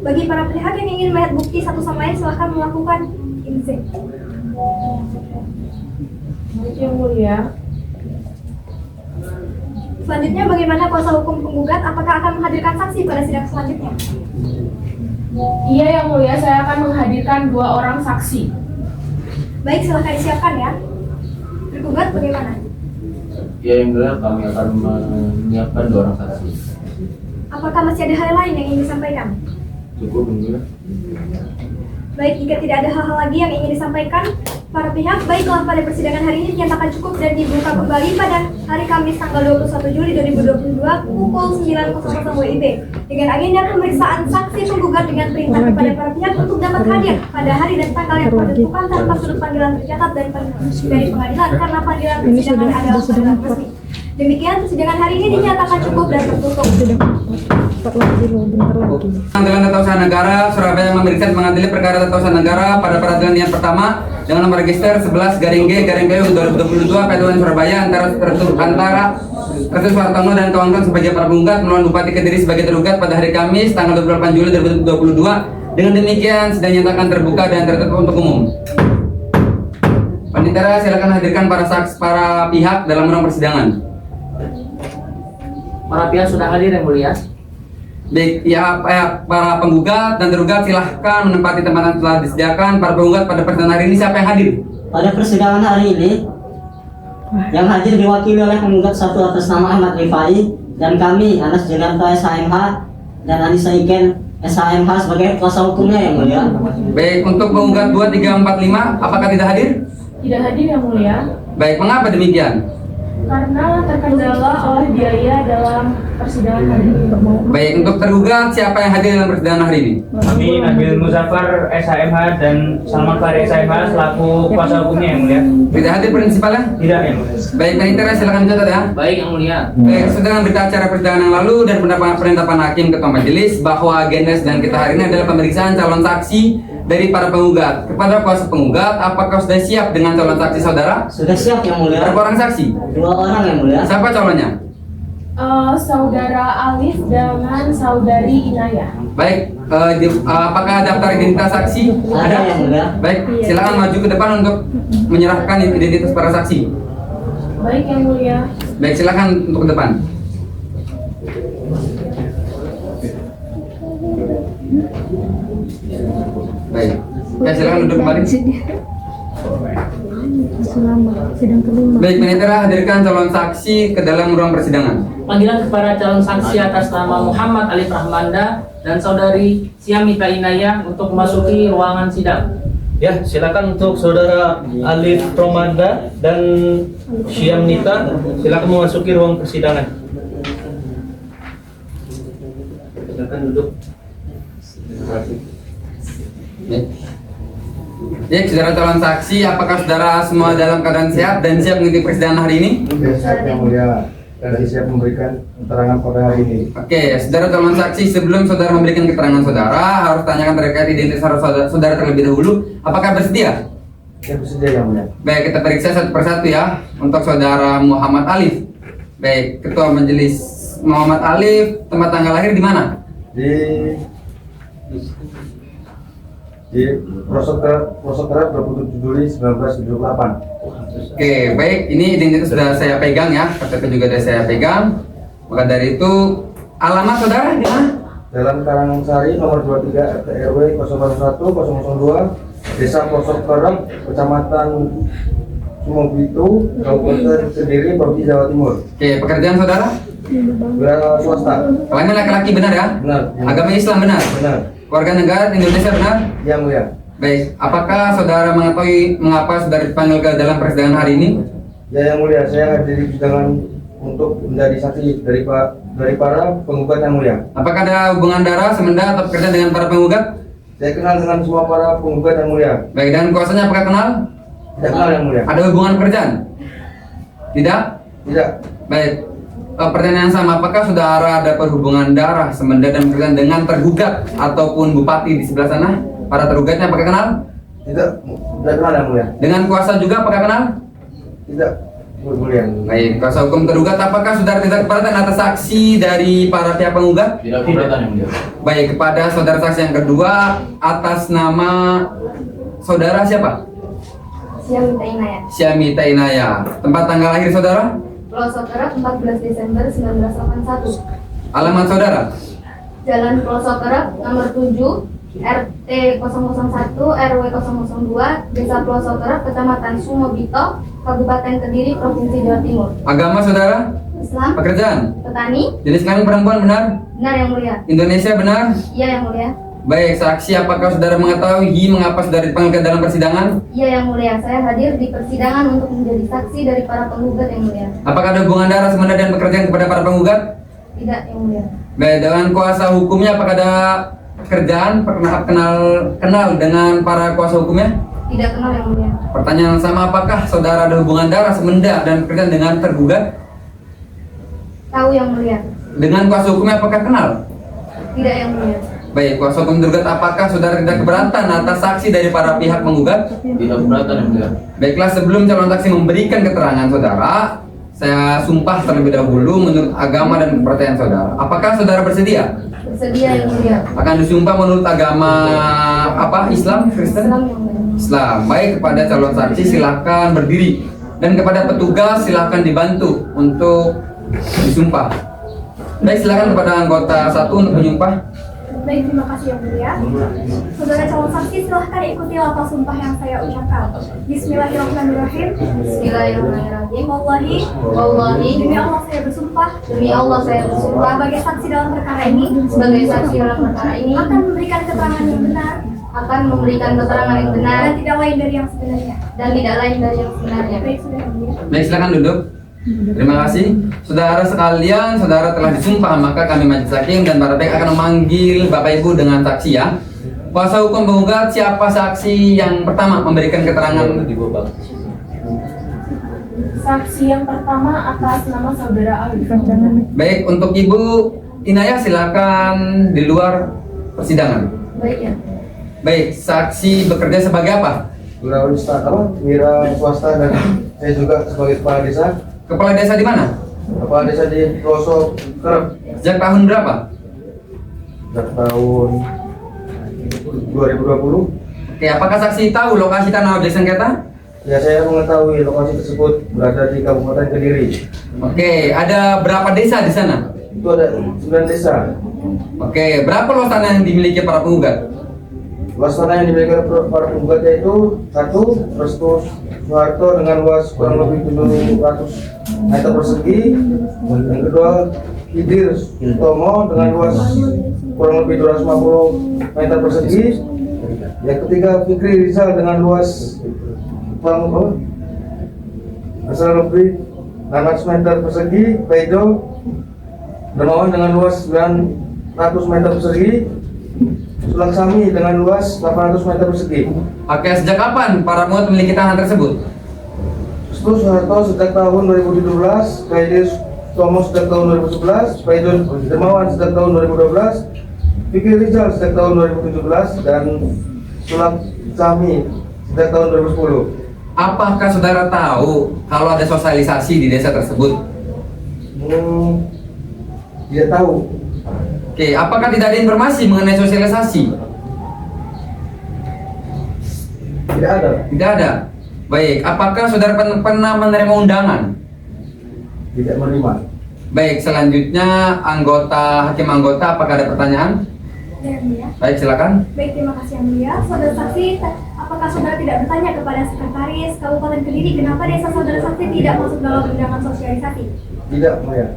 [SPEAKER 3] Bagi para pihak yang ingin melihat bukti satu sama lain, silahkan melakukan izin.
[SPEAKER 7] Baik yang mulia.
[SPEAKER 3] Selanjutnya, bagaimana kuasa hukum penggugat? Apakah akan menghadirkan saksi pada sidang selanjutnya?
[SPEAKER 7] Iya yang mulia, saya akan menghadirkan 2 orang saksi.
[SPEAKER 3] Baik, silahkan disiapkan ya. Tergugat bagaimana?
[SPEAKER 9] Ya yang mulia, kami akan menyiapkan 2 orang saksi.
[SPEAKER 3] Apakah masih ada hal lain yang ingin disampaikan?
[SPEAKER 9] Cukup yang mulia.
[SPEAKER 3] Baik, jika tidak ada hal-hal lagi yang ingin disampaikan para pihak, baiklah pada persidangan hari ini dinyatakan cukup dan dibuka kembali pada hari Kamis tanggal 21 Juli 2022 pukul 9.00 WIB dengan agenda pemeriksaan saksi penggugat dengan perintah kepada para pihak untuk dapat hadir pada hari dan tanggal yang ditentukan tanpa sudut panggilan tercatat dari pengadilan karena panggilan persidangan adalah panggilan resmi. Demikian persidangan hari ini dinyatakan cukup dan tertutup.
[SPEAKER 10] Pengadilan Tata Usaha Negara Surabaya memeriksa mengadili perkara Tata Usaha Negara pada peradilan yang pertama dengan nomor register 11/G/PU 2022 Pengadilan Surabaya antara Kasus Suhartono dan kawan-kawan sebagai para penggugat melawan Bupati Kediri sebagai tergugat pada hari Kamis tanggal 28 Juli 2022. Dengan demikian sidang nyatakan terbuka dan tertutup untuk umum. Panitera silakan hadirkan para pihak dalam ruang persidangan.
[SPEAKER 5] Para pihak sudah hadir yang mulia.
[SPEAKER 10] Baik, ya, para penggugat dan tergugat silahkan menempati tempat yang telah disediakan. Para penggugat pada persidangan hari ini siapa yang hadir?
[SPEAKER 8] Pada persidangan hari ini, yang hadir diwakili oleh penggugat 1 atas nama Ahmad Rifai dan kami Anas Julianto SHMH dan Anissa Iken SHMH sebagai kuasa hukumnya yang mulia.
[SPEAKER 10] Baik, untuk penggugat 2, 3, 4, 5 apakah tidak hadir?
[SPEAKER 7] Tidak hadir yang mulia.
[SPEAKER 10] Baik, mengapa demikian?
[SPEAKER 7] Karena terkendala oleh biaya dalam persidangan hari ini.
[SPEAKER 10] Baik, untuk tergugat siapa yang hadir dalam persidangan hari ini?
[SPEAKER 13] Kami Nabil Muzaffar SHMH dan Salman Farid SHMH selaku kuasa hukumnya yang mulia.
[SPEAKER 10] Tidak hadir prinsipalnya?
[SPEAKER 13] Tidak yang mulia.
[SPEAKER 10] Baik, Panitera silakan catat ya.
[SPEAKER 5] Baik yang mulia.
[SPEAKER 10] Baik, sesuai dengan berita acara persidangan yang lalu dan penetapan hakim ketua majelis bahwa agenda sidang kita hari ini adalah pemeriksaan calon saksi dari para penggugat. Kepada kuasa penggugat, apakah sudah siap dengan calon saksi saudara?
[SPEAKER 8] Sudah siap yang mulia.
[SPEAKER 10] Berapa orang saksi?
[SPEAKER 8] 2 orang yang mulia.
[SPEAKER 10] Siapa calonnya?
[SPEAKER 7] Saudara Alif dengan saudari Inayah.
[SPEAKER 10] Baik, apakah daftar identitas saksi?
[SPEAKER 8] Ada yang mulia.
[SPEAKER 10] Baik, silakan maju ke depan untuk menyerahkan identitas para saksi.
[SPEAKER 7] Baik yang mulia.
[SPEAKER 10] Baik, silakan untuk ke depan. Baik, ya silakan duduk kembali. Baik, Penetera, hadirkan calon saksi ke dalam ruang persidangan.
[SPEAKER 5] Panggilan kepada calon saksi atas nama Muhammad Alif Rahmanda dan saudari Syamita Inayah untuk memasuki ruangan sidang.
[SPEAKER 6] Ya, silakan untuk saudara Alif Rahmanda dan Syamita, silakan memasuki ruang persidangan. Silakan duduk.
[SPEAKER 10] Ya, saudara calon saksi, apakah saudara semua dalam keadaan sehat dan siap mengikuti persidangan hari ini?
[SPEAKER 12] Sehat yang mulia, dan siap memberikan keterangan pada hari ini.
[SPEAKER 10] Oke, saudara calon saksi, sebelum saudara memberikan keterangan saudara, harus tanyakan terkait identitas saudara terlebih dahulu. Apakah bersedia?
[SPEAKER 12] Ya, bersedia yang mulia.
[SPEAKER 10] Baik, kita periksa satu persatu ya. Untuk saudara Muhammad Alif. Baik, Ketua Majelis Muhammad Alif, tempat tanggal lahir di mana?
[SPEAKER 12] Di Prosokerat 27 Juli 1978.
[SPEAKER 10] Oke, baik. Ini identitas sudah saya pegang ya. KTP juga sudah saya pegang. Maka dari itu, alamat saudara di mana?
[SPEAKER 12] Jalan Karangsari nomor 23 RT RW 001 002 Desa Prosokerat, Kecamatan Sumobitu, Kabupaten Kediri, Provinsi Jawa Timur.
[SPEAKER 10] Oke, pekerjaan saudara?
[SPEAKER 12] Wira swasta.
[SPEAKER 10] Kelamin laki-laki benar ya?
[SPEAKER 12] Benar.
[SPEAKER 10] Agama Islam benar?
[SPEAKER 12] Benar.
[SPEAKER 10] Warga negara Indonesia benar?
[SPEAKER 12] Yang mulia.
[SPEAKER 10] Baik, apakah saudara mengetahui mengapa saudara dipanggil ke dalam persidangan hari ini?
[SPEAKER 12] Ya yang mulia, saya hadir di persidangan untuk menjadi saksi dari para penggugat yang mulia.
[SPEAKER 10] Apakah ada hubungan darah, semenda, atau pekerjaan dengan para penggugat?
[SPEAKER 12] Saya kenal dengan semua para penggugat yang mulia.
[SPEAKER 10] Baik, dan kuasanya apakah kenal?
[SPEAKER 12] Tidak kenal yang mulia.
[SPEAKER 10] Ada hubungan pekerjaan? Tidak?
[SPEAKER 12] Tidak.
[SPEAKER 10] Baik. Pertanyaan yang sama, apakah saudara ada perhubungan darah, semenda, dan pekerjaan dengan tergugat ataupun bupati di sebelah sana? Para tergugatnya apakah kenal?
[SPEAKER 12] Tidak kenal yang mulia.
[SPEAKER 10] Dengan kuasa juga apakah kenal?
[SPEAKER 12] Tidak, mulia.
[SPEAKER 10] Baik, kuasa hukum tergugat, apakah saudara tidak keberatan atas saksi dari para pihak penggugat?
[SPEAKER 9] Tidak keberatan yang mulia.
[SPEAKER 10] Baik, kepada saudara saksi yang kedua, atas nama saudara siapa?
[SPEAKER 3] Syamita Inayah.
[SPEAKER 10] Syamita Inayah. Tempat tanggal lahir saudara?
[SPEAKER 3] Prosokerat 14 Desember 1981.
[SPEAKER 10] Alamat saudara?
[SPEAKER 3] Jalan Prosokerat nomor 7 RT 001 RW 002 Desa Prosokerat, Kecamatan Sumobito, Kabupaten Kediri, Provinsi Jawa Timur.
[SPEAKER 10] Agama saudara?
[SPEAKER 3] Islam.
[SPEAKER 10] Pekerjaan?
[SPEAKER 3] Petani.
[SPEAKER 10] Jenis kelamin perempuan benar?
[SPEAKER 3] Benar yang mulia.
[SPEAKER 10] Indonesia benar?
[SPEAKER 3] Iya yang mulia.
[SPEAKER 10] Baik, saksi, apakah saudara mengetahui mengapa saudara dipanggil ke dalam persidangan?
[SPEAKER 3] Iya yang mulia. Saya hadir di persidangan untuk menjadi saksi dari para penggugat yang mulia.
[SPEAKER 10] Apakah ada hubungan darah, semenda, dan pekerjaan kepada para penggugat?
[SPEAKER 3] Tidak yang mulia.
[SPEAKER 10] Baik, dengan kuasa hukumnya apakah ada pekerjaan, pernah kenal dengan para kuasa hukumnya?
[SPEAKER 3] Tidak kenal yang mulia.
[SPEAKER 10] Pertanyaan yang sama, apakah saudara ada hubungan darah, semenda, dan pekerjaan dengan tergugat?
[SPEAKER 3] Tahu yang mulia.
[SPEAKER 10] Dengan kuasa hukumnya apakah kenal?
[SPEAKER 3] Tidak yang mulia.
[SPEAKER 10] Baik, kuasa hukum tergugat, apakah saudara tidak keberatan atas saksi dari para pihak penggugat?
[SPEAKER 9] Tidak keberatan yang mulia.
[SPEAKER 10] Baiklah, sebelum calon saksi memberikan keterangan saudara, saya sumpah terlebih dahulu menurut agama dan kepercayaan saudara. Apakah saudara bersedia?
[SPEAKER 3] Bersedia yang mulia.
[SPEAKER 10] Akan disumpah menurut agama apa? Islam? Kristen?
[SPEAKER 3] Islam yang mulia.
[SPEAKER 10] Islam. Baik, kepada calon saksi silakan berdiri, dan kepada petugas silakan dibantu untuk disumpah. Baik, silakan kepada anggota satu untuk menyumpah.
[SPEAKER 3] Baik, terima kasih yang mulia. Saudara calon saksi, silahkan ikuti lafaz sumpah yang saya ucapkan. Bismillahirrahmanirrahim. Bismillahirrahmanirrahim. Wallahi. Demi Allah saya bersumpah. Demi Allah saya bersumpah. Sebagai saksi dalam perkara ini. Sebagai saksi dalam perkara ini. Akan memberikan keterangan yang benar. Akan memberikan keterangan yang benar. Dan tidak lain dari yang sebenarnya. Dan tidak lain dari yang sebenarnya. Baik, sudah yang mulia.
[SPEAKER 10] Baik, silakan duduk. Terima kasih. Saudara sekalian, saudara telah disumpah, maka kami majelis hakim dan para pihak akan memanggil Bapak Ibu dengan saksi ya. Kuasa hukum penggugat, siapa saksi yang pertama memberikan keterangan?
[SPEAKER 7] Saksi yang pertama atas nama saudara Alif.
[SPEAKER 10] Baik, untuk Ibu Inayah silakan di luar persidangan.
[SPEAKER 3] Baik ya.
[SPEAKER 10] Baik, saksi bekerja sebagai apa?
[SPEAKER 12] Wira swasta dan saya juga sebagai kepala desa.
[SPEAKER 10] Kepala desa di mana?
[SPEAKER 12] Kepala desa di pelosok Kerep.
[SPEAKER 10] Sejak tahun berapa?
[SPEAKER 12] Sejak tahun 2020.
[SPEAKER 10] Oke, apakah saksi tahu lokasi tanah objek sengketa?
[SPEAKER 12] Ya, saya mengetahui lokasi tersebut berada di Kabupaten Kediri.
[SPEAKER 10] Oke, ada berapa desa di sana?
[SPEAKER 12] Itu ada 9 desa.
[SPEAKER 10] Oke, berapa luas tanah yang dimiliki para penggugat?
[SPEAKER 12] Luas tanah yang dimiliki para penggugat yaitu 1. Restu Soeharto dengan luas kurang lebih 700 meter persegi. Yang kedua, Hidir Sutomo dengan luas kurang lebih 250 meter persegi. Yang ketiga, Fikri Rizal dengan luas kurang lebih 600 meter persegi. Pejo Dermawan dengan luas 900 meter persegi. Sulaksami dengan luas 800 meter persegi.
[SPEAKER 10] Oke, sejak kapan para penggugat memiliki tanah tersebut?
[SPEAKER 12] Restu Soeharto sejak tahun 2017, Hidir Sutomo sejak tahun 2011, Pejo Dermawan sejak tahun 2012, Fikri Rizal sejak tahun 2017, dan Sulaksami sejak tahun 2010.
[SPEAKER 10] Apakah saudara tahu kalau ada sosialisasi di desa tersebut?
[SPEAKER 12] Tidak tahu.
[SPEAKER 10] Oke, apakah tidak ada informasi mengenai sosialisasi?
[SPEAKER 12] Tidak ada.
[SPEAKER 10] Tidak ada. Baik, apakah saudara pernah menerima undangan?
[SPEAKER 12] Tidak menerima.
[SPEAKER 10] Baik, selanjutnya hakim anggota, apakah ada pertanyaan?
[SPEAKER 3] Yang mulia.
[SPEAKER 10] Baik, silakan.
[SPEAKER 3] Baik, terima kasih yang mulia. Saudara saksi, apakah saudara tidak bertanya kepada sekretaris Kabupaten Kediri kenapa desa saudara saksi tidak masuk dalam undangan sosialisasi?
[SPEAKER 12] Tidak, mulia.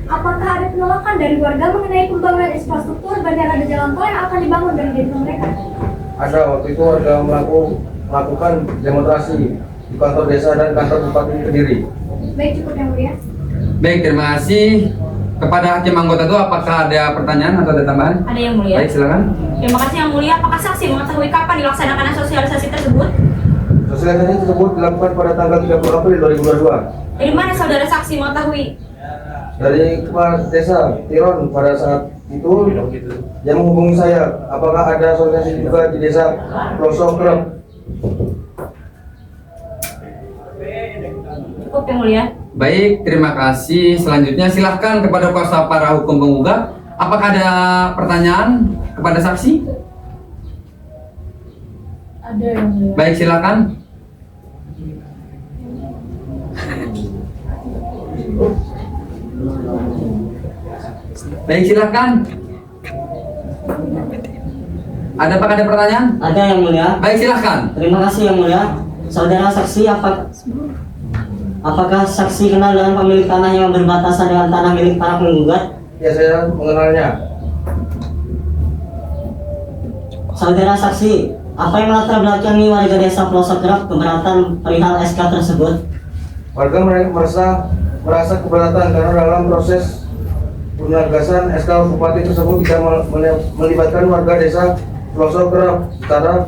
[SPEAKER 3] Apakah ada penolakan dari warga mengenai pembangunan infrastruktur bandara dan jalan tol yang akan dibangun dari desa mereka?
[SPEAKER 12] Ada, waktu itu warga melakukan demonstrasi di kantor desa dan kantor Bupati Kediri.
[SPEAKER 3] Baik, cukup yang mulia.
[SPEAKER 10] Baik, terima kasih. Kepada hakim anggota itu apakah ada pertanyaan atau ada tambahan?
[SPEAKER 4] Ada yang mulia.
[SPEAKER 10] Baik, silakan.
[SPEAKER 4] Terima kasih yang mulia. Apakah saksi mengetahui kapan dilaksanakan sosialisasi tersebut?
[SPEAKER 12] Sosialisasi tersebut dilakukan pada tanggal 30 April 2022.
[SPEAKER 4] Dari mana saudara saksi mengetahui?
[SPEAKER 12] Dari kepala desa Tiron pada saat itu yang menghubungi saya, apakah ada sosialisasi juga di desa Pelosok Kerep.
[SPEAKER 4] Cukup yang mulia.
[SPEAKER 10] Baik, terima kasih. Selanjutnya silahkan kepada kuasa para hukum penggugat. Apakah ada pertanyaan kepada saksi?
[SPEAKER 7] Ada yang mulia.
[SPEAKER 10] Baik, silakan. Baik, silakan. Apakah ada pertanyaan?
[SPEAKER 8] Ada yang mulia.
[SPEAKER 10] Baik, silakan.
[SPEAKER 8] Terima kasih yang mulia. Saudara saksi, apakah saksi kenal dengan pemilik tanah yang berbatasan dengan tanah milik para penggugat?
[SPEAKER 12] Ya, saya mengenalnya.
[SPEAKER 8] Saudara saksi, apa yang melatar belakangi warga desa Pelosok Kerep keberatan perihal SK tersebut?
[SPEAKER 12] Warga merasa keberatan karena dalam proses penugasan SK Bupati tersebut tidak melibatkan warga desa Pelosok Kerep secara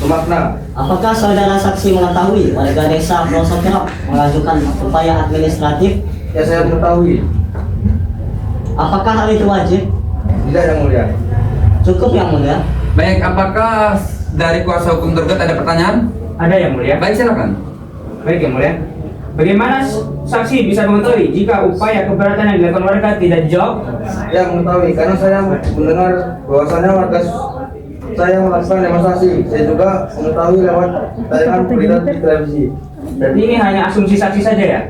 [SPEAKER 12] bermakna.
[SPEAKER 8] Apakah saudara saksi mengetahui warga desa Pelosok Kerep mengajukan upaya administratif?
[SPEAKER 12] Ya, saya mengetahui.
[SPEAKER 8] Apakah hal itu wajib?
[SPEAKER 12] Tidak, yang mulia.
[SPEAKER 8] Cukup yang mulia.
[SPEAKER 10] Baik, apakah dari kuasa hukum tergugat ada pertanyaan?
[SPEAKER 13] Ada yang mulia.
[SPEAKER 10] Baik, silakan.
[SPEAKER 13] Baik yang mulia. Bagaimana saksi bisa mengetahui jika upaya keberatan yang dilakukan warga tidak dijawab?
[SPEAKER 12] Ya, mengetahui karena saya mendengar bahwasannya warga saya melakukan demonstrasi. Saya juga mengetahui lewat tayangan berita di televisi.
[SPEAKER 13] Berarti ini hanya asumsi saksi saja ya?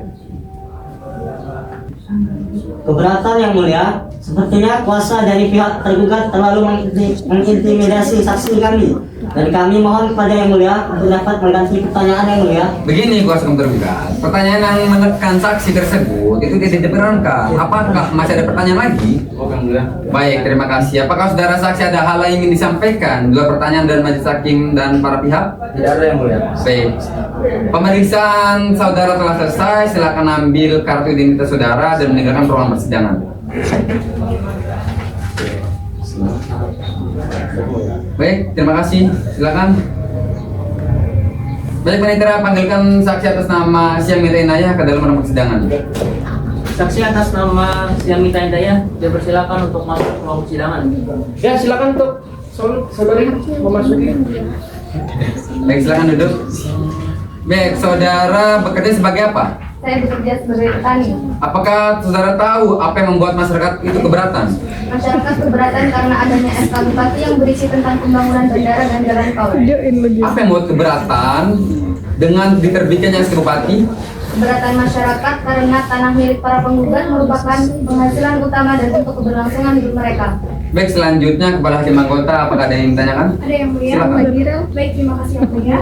[SPEAKER 8] Keberatan yang mulia. Sepertinya kuasa dari pihak tergugat terlalu mengintimidasi saksi kami, dan kami mohon kepada yang mulia untuk dapat mengganti pertanyaan yang mulia.
[SPEAKER 10] Begini kuasa hukum tergugat, pertanyaan yang menekan saksi tersebut itu tidak diperkenankan. Apakah masih ada pertanyaan lagi? Baik, terima kasih. Apakah saudara saksi ada hal yang ingin disampaikan? Dua pertanyaan dari majelis hakim dan para pihak?
[SPEAKER 12] Tidak ada, yang mulia.
[SPEAKER 10] Baik. Pemeriksaan saudara telah selesai. Silakan ambil kartu identitas saudara dan meninggalkan ruangan persidangan. Baik, terima kasih. Silakan. Baik, Panitera, panggilkan saksi atas nama Siamita Inayah ke dalam ruang persidangan.
[SPEAKER 5] Saksi atas nama Siamita Inayah dipersilakan untuk masuk ke ruang persidangan.
[SPEAKER 6] Ya, silakan untuk saudari memasuki.
[SPEAKER 10] Baik, silakan duduk. Baik, saudara bekerja sebagai apa?
[SPEAKER 3] Saya bekerja sebagai petani.
[SPEAKER 10] Apakah saudara tahu apa yang membuat masyarakat itu keberatan?
[SPEAKER 3] Masyarakat keberatan karena adanya SK Bupati yang berisi tentang pembangunan bandara dan jalan tol.
[SPEAKER 10] Apa yang membuat keberatan dengan diterbitkannya SK Bupati?
[SPEAKER 3] Keberatan masyarakat karena tanah milik para penggugat merupakan penghasilan utama dan untuk keberlangsungan hidup mereka.
[SPEAKER 10] Baik, selanjutnya kepada hakim anggota, apakah ada yang ditanyakan?
[SPEAKER 3] Ada yang mulia?
[SPEAKER 10] Silakan.
[SPEAKER 3] Baik, terima kasih yang mulia.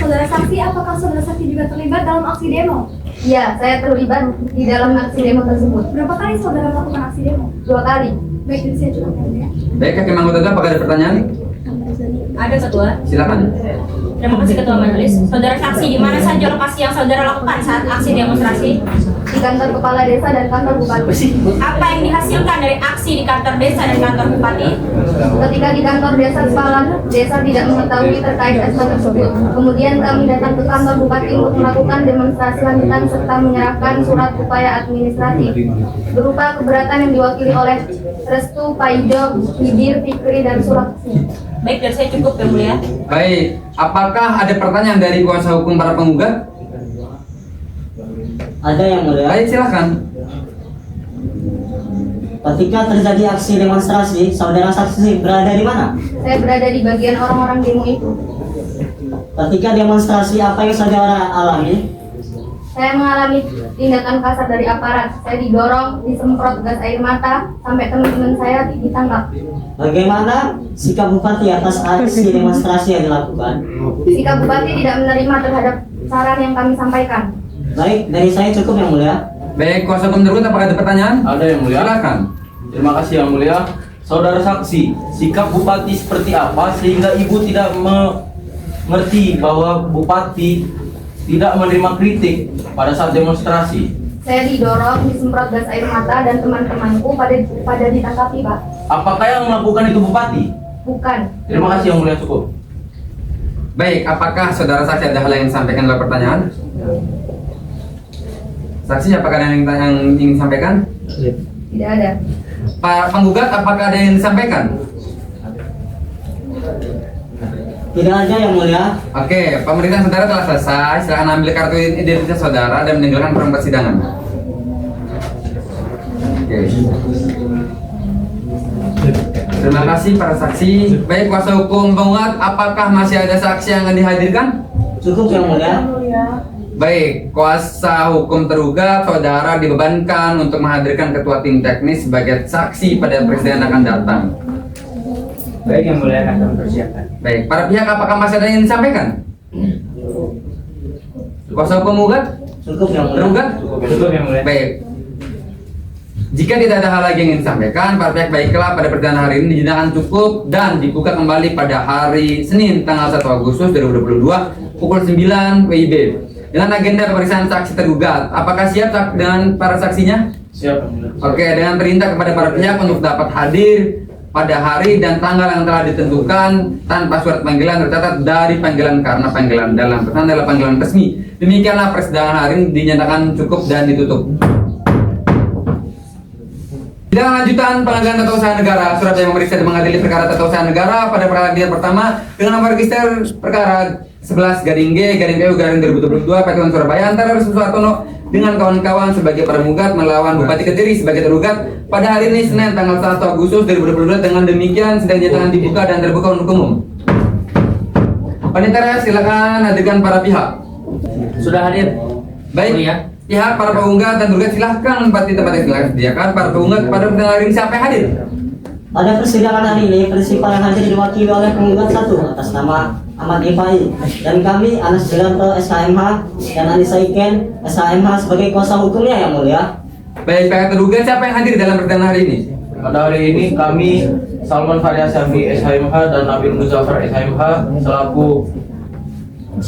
[SPEAKER 3] Saudara saksi, apakah saudara saksi juga terlibat dalam aksi demo? Iya, saya terlibat di dalam aksi demo tersebut. Berapa kali saudara melakukan aksi demo? 2 kali. Baik, jadi saya cukup yang mulia.
[SPEAKER 10] Baik, hakim anggota, apakah ada pertanyaan?
[SPEAKER 4] Ada Ketua.
[SPEAKER 10] Silakan.
[SPEAKER 4] Terima kasih Ketua Majelis. Saudara saksi, di mana saja lokasi yang saudara lakukan saat aksi demonstrasi?
[SPEAKER 3] Di kantor kepala desa dan kantor bupati.
[SPEAKER 4] Apa yang dihasilkan dari aksi di kantor desa dan kantor bupati?
[SPEAKER 3] Ketika di kantor desa kepala desa tidak mengetahui terkait SK tersebut. Kemudian kami datang ke kantor bupati untuk melakukan demonstrasi lanjutan serta menyerahkan surat upaya administratif berupa keberatan yang diwakili oleh Restu, Paijo, Hidir, Fikri, dan Sulaksmi.
[SPEAKER 4] Baik, dari saya cukup yang mulia.
[SPEAKER 10] Baik, apakah ada pertanyaan dari kuasa hukum para penggugat?
[SPEAKER 8] Ada yang mulia.
[SPEAKER 10] Baik, silakan.
[SPEAKER 8] Ketika terjadi aksi demonstrasi, saudara saksi berada di mana?
[SPEAKER 3] Saya berada di bagian orang-orang demo itu.
[SPEAKER 8] Ketika demonstrasi, apa yang saudara alami?
[SPEAKER 3] Saya mengalami tindakan kasar dari aparat. Saya didorong, disemprot gas air mata, sampai teman-teman saya ditangkap.
[SPEAKER 8] Bagaimana sikap Bupati atas aksi demonstrasi yang dilakukan?
[SPEAKER 3] Sikap Bupati tidak menerima terhadap saran yang kami sampaikan.
[SPEAKER 8] Baik, dari saya cukup yang mulia.
[SPEAKER 10] Baik, kuasa hukum tergugat, apakah ada pertanyaan?
[SPEAKER 9] Ada yang mulia.
[SPEAKER 10] Silakan.
[SPEAKER 9] Terima kasih yang mulia. Saudara saksi, sikap Bupati seperti apa sehingga Ibu tidak mengerti bahwa Bupati tidak menerima kritik pada saat demonstrasi?
[SPEAKER 3] Saya didorong, disemprot gas air mata, dan teman-temanku pada ditangkapi, Pak.
[SPEAKER 9] Apakah yang melakukan itu Bupati?
[SPEAKER 3] Bukan.
[SPEAKER 9] Terima kasih yang mulia, cukup.
[SPEAKER 10] Baik, apakah saudara saksi ada hal yang disampaikan dalam pertanyaan? Saksi, apakah ada yang ingin disampaikan?
[SPEAKER 3] Tidak ada.
[SPEAKER 10] Pak penggugat, apakah ada yang disampaikan?
[SPEAKER 8] Tidak ada yang mulia.
[SPEAKER 10] Oke, pemeriksaan saudara telah selesai. Silakan ambil kartu identitas saudara dan meninggalkan ruang persidangan. Oke. Terima kasih para saksi. Baik, kuasa hukum penggugat, apakah masih ada saksi yang akan dihadirkan?
[SPEAKER 8] Cukup yang mulia.
[SPEAKER 10] Baik, kuasa hukum tergugat, saudara dibebankan untuk menghadirkan ketua tim teknis sebagai saksi pada persidangan akan datang.
[SPEAKER 13] Baik yang mulia, akan kami persiapkan.
[SPEAKER 10] Baik, para pihak apakah masih ada yang ingin disampaikan? Kuasa hukum penggugat?
[SPEAKER 8] Cukup yang mulia.
[SPEAKER 10] Tergugat?
[SPEAKER 13] Cukup yang mulia.
[SPEAKER 10] Baik. Jika tidak ada hal lagi yang ingin disampaikan, para pihak baiklah pada persidangan hari ini dinyatakan cukup dan dibuka kembali pada hari Senin tanggal 1 Agustus 2022 pukul 9 WIB dengan agenda pemeriksaan saksi tergugat. Apakah siap dengan para saksinya?
[SPEAKER 9] Siap yang mulia.
[SPEAKER 10] Oke, dengan perintah kepada para pihak untuk dapat hadir pada hari dan tanggal yang telah ditentukan tanpa surat panggilan tercatat dari panggilan karena panggilan dalam pesan adalah panggilan resmi. Demikianlah persidangan hari ini dinyatakan cukup dan ditutup. Sidang lanjutan pengadilan tata usaha negara Surabaya memeriksa dan mengadili perkara tata usaha negara pada peradilan pertama dengan nomor register perkara 11-G-PU-2022 PT Surabaya antara Restu Suartono dengan kawan-kawan sebagai penggugat melawan Bupati Kediri sebagai tergugat pada hari ini Senin tanggal 1 Agustus 2022. Dengan demikian sidang dinyatakan dibuka dan terbuka untuk umum. Panitia silakan hadirkan para pihak.
[SPEAKER 5] Sudah hadir.
[SPEAKER 10] Baik.
[SPEAKER 5] Mulia.
[SPEAKER 10] Pihak para penggugat dan tergugat silahkan menempati tempat yang telah disediakan. Para penggugat pada persidangan hari ini siapa yang hadir?
[SPEAKER 8] Pada persidangan hari ini, prinsipal yang hadir diwakili oleh penggugat 1 atas nama Ahmad Rifai dan kami Anas Julianto SHMH dan Anissa Iken SHMH sebagai kuasa hukumnya yang mulia.
[SPEAKER 10] Baik, pihak tergugat siapa yang hadir dalam persidangan hari ini?
[SPEAKER 9] Pada hari ini kami Salman Faryasyafi SHMH dan Nabil Muzaffar SHMH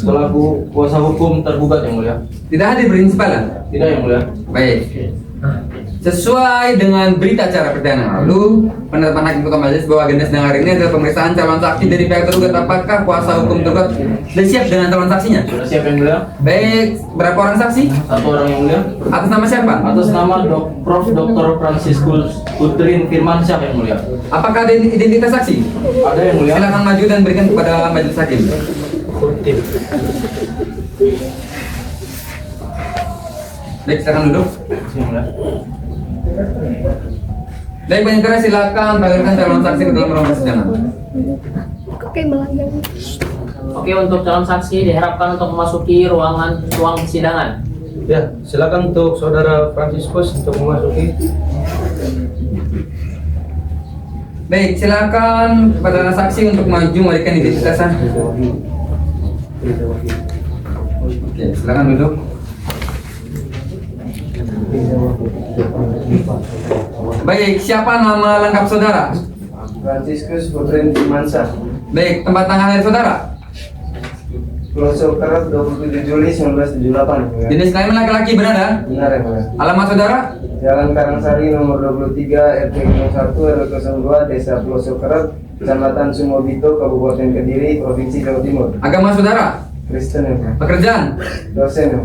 [SPEAKER 9] selaku kuasa hukum tergugat yang mulia.
[SPEAKER 10] Tidak hadir prinsipal ya?
[SPEAKER 9] Tidak yang mulia.
[SPEAKER 10] Baik. Sesuai dengan berita acara persidangan yang lalu, penetapan hakim ketua majelis bahwa agenda sidang hari ini adalah pemeriksaan calon saksi dari pihak tergugat. Apakah kuasa hukum tergugat sudah siap dengan calon saksinya?
[SPEAKER 9] Sudah siap yang mulia.
[SPEAKER 10] Baik, berapa orang saksi?
[SPEAKER 9] 1 orang yang mulia.
[SPEAKER 10] Atas nama siapa?
[SPEAKER 9] Atas nama Prof. Dr. Franciscus Putrin Firmansyah yang mulia.
[SPEAKER 10] Apakah ada identitas saksi?
[SPEAKER 9] Ada yang mulia.
[SPEAKER 10] Silakan maju dan berikan kepada majelis hakim. Baik, silakan duduk. Baik, penyelenggara silakan tampilkan calon saksi ke dalam ruang persidangan.
[SPEAKER 5] Oke, untuk calon saksi diharapkan untuk memasuki ruang persidangan.
[SPEAKER 6] Ya, silakan untuk saudara Franciscus untuk memasuki.
[SPEAKER 10] Baik, silakan kepada saksi untuk maju memberikan identitasnya. Oke, silakan duduk. Baik, siapa nama lengkap saudara?
[SPEAKER 11] Franciscus Putrin Mansa.
[SPEAKER 10] Baik, tempat tanggal lahir saudara?
[SPEAKER 11] Pulau Sokarat 27 Juli 1978.
[SPEAKER 10] Jenis kelamin laki-laki benar ya?
[SPEAKER 11] Benar ya, Mulia.
[SPEAKER 10] Alamat saudara?
[SPEAKER 11] Jalan Karangsari nomor 23 RT 01 RW 02 Desa Pulau Sokarat, Kecamatan Sumobito, Kabupaten Kediri, Provinsi Jawa Timur.
[SPEAKER 10] Agama saudara?
[SPEAKER 11] Kristen ya, Mulia.
[SPEAKER 10] Pekerjaan?
[SPEAKER 11] Dosen ya.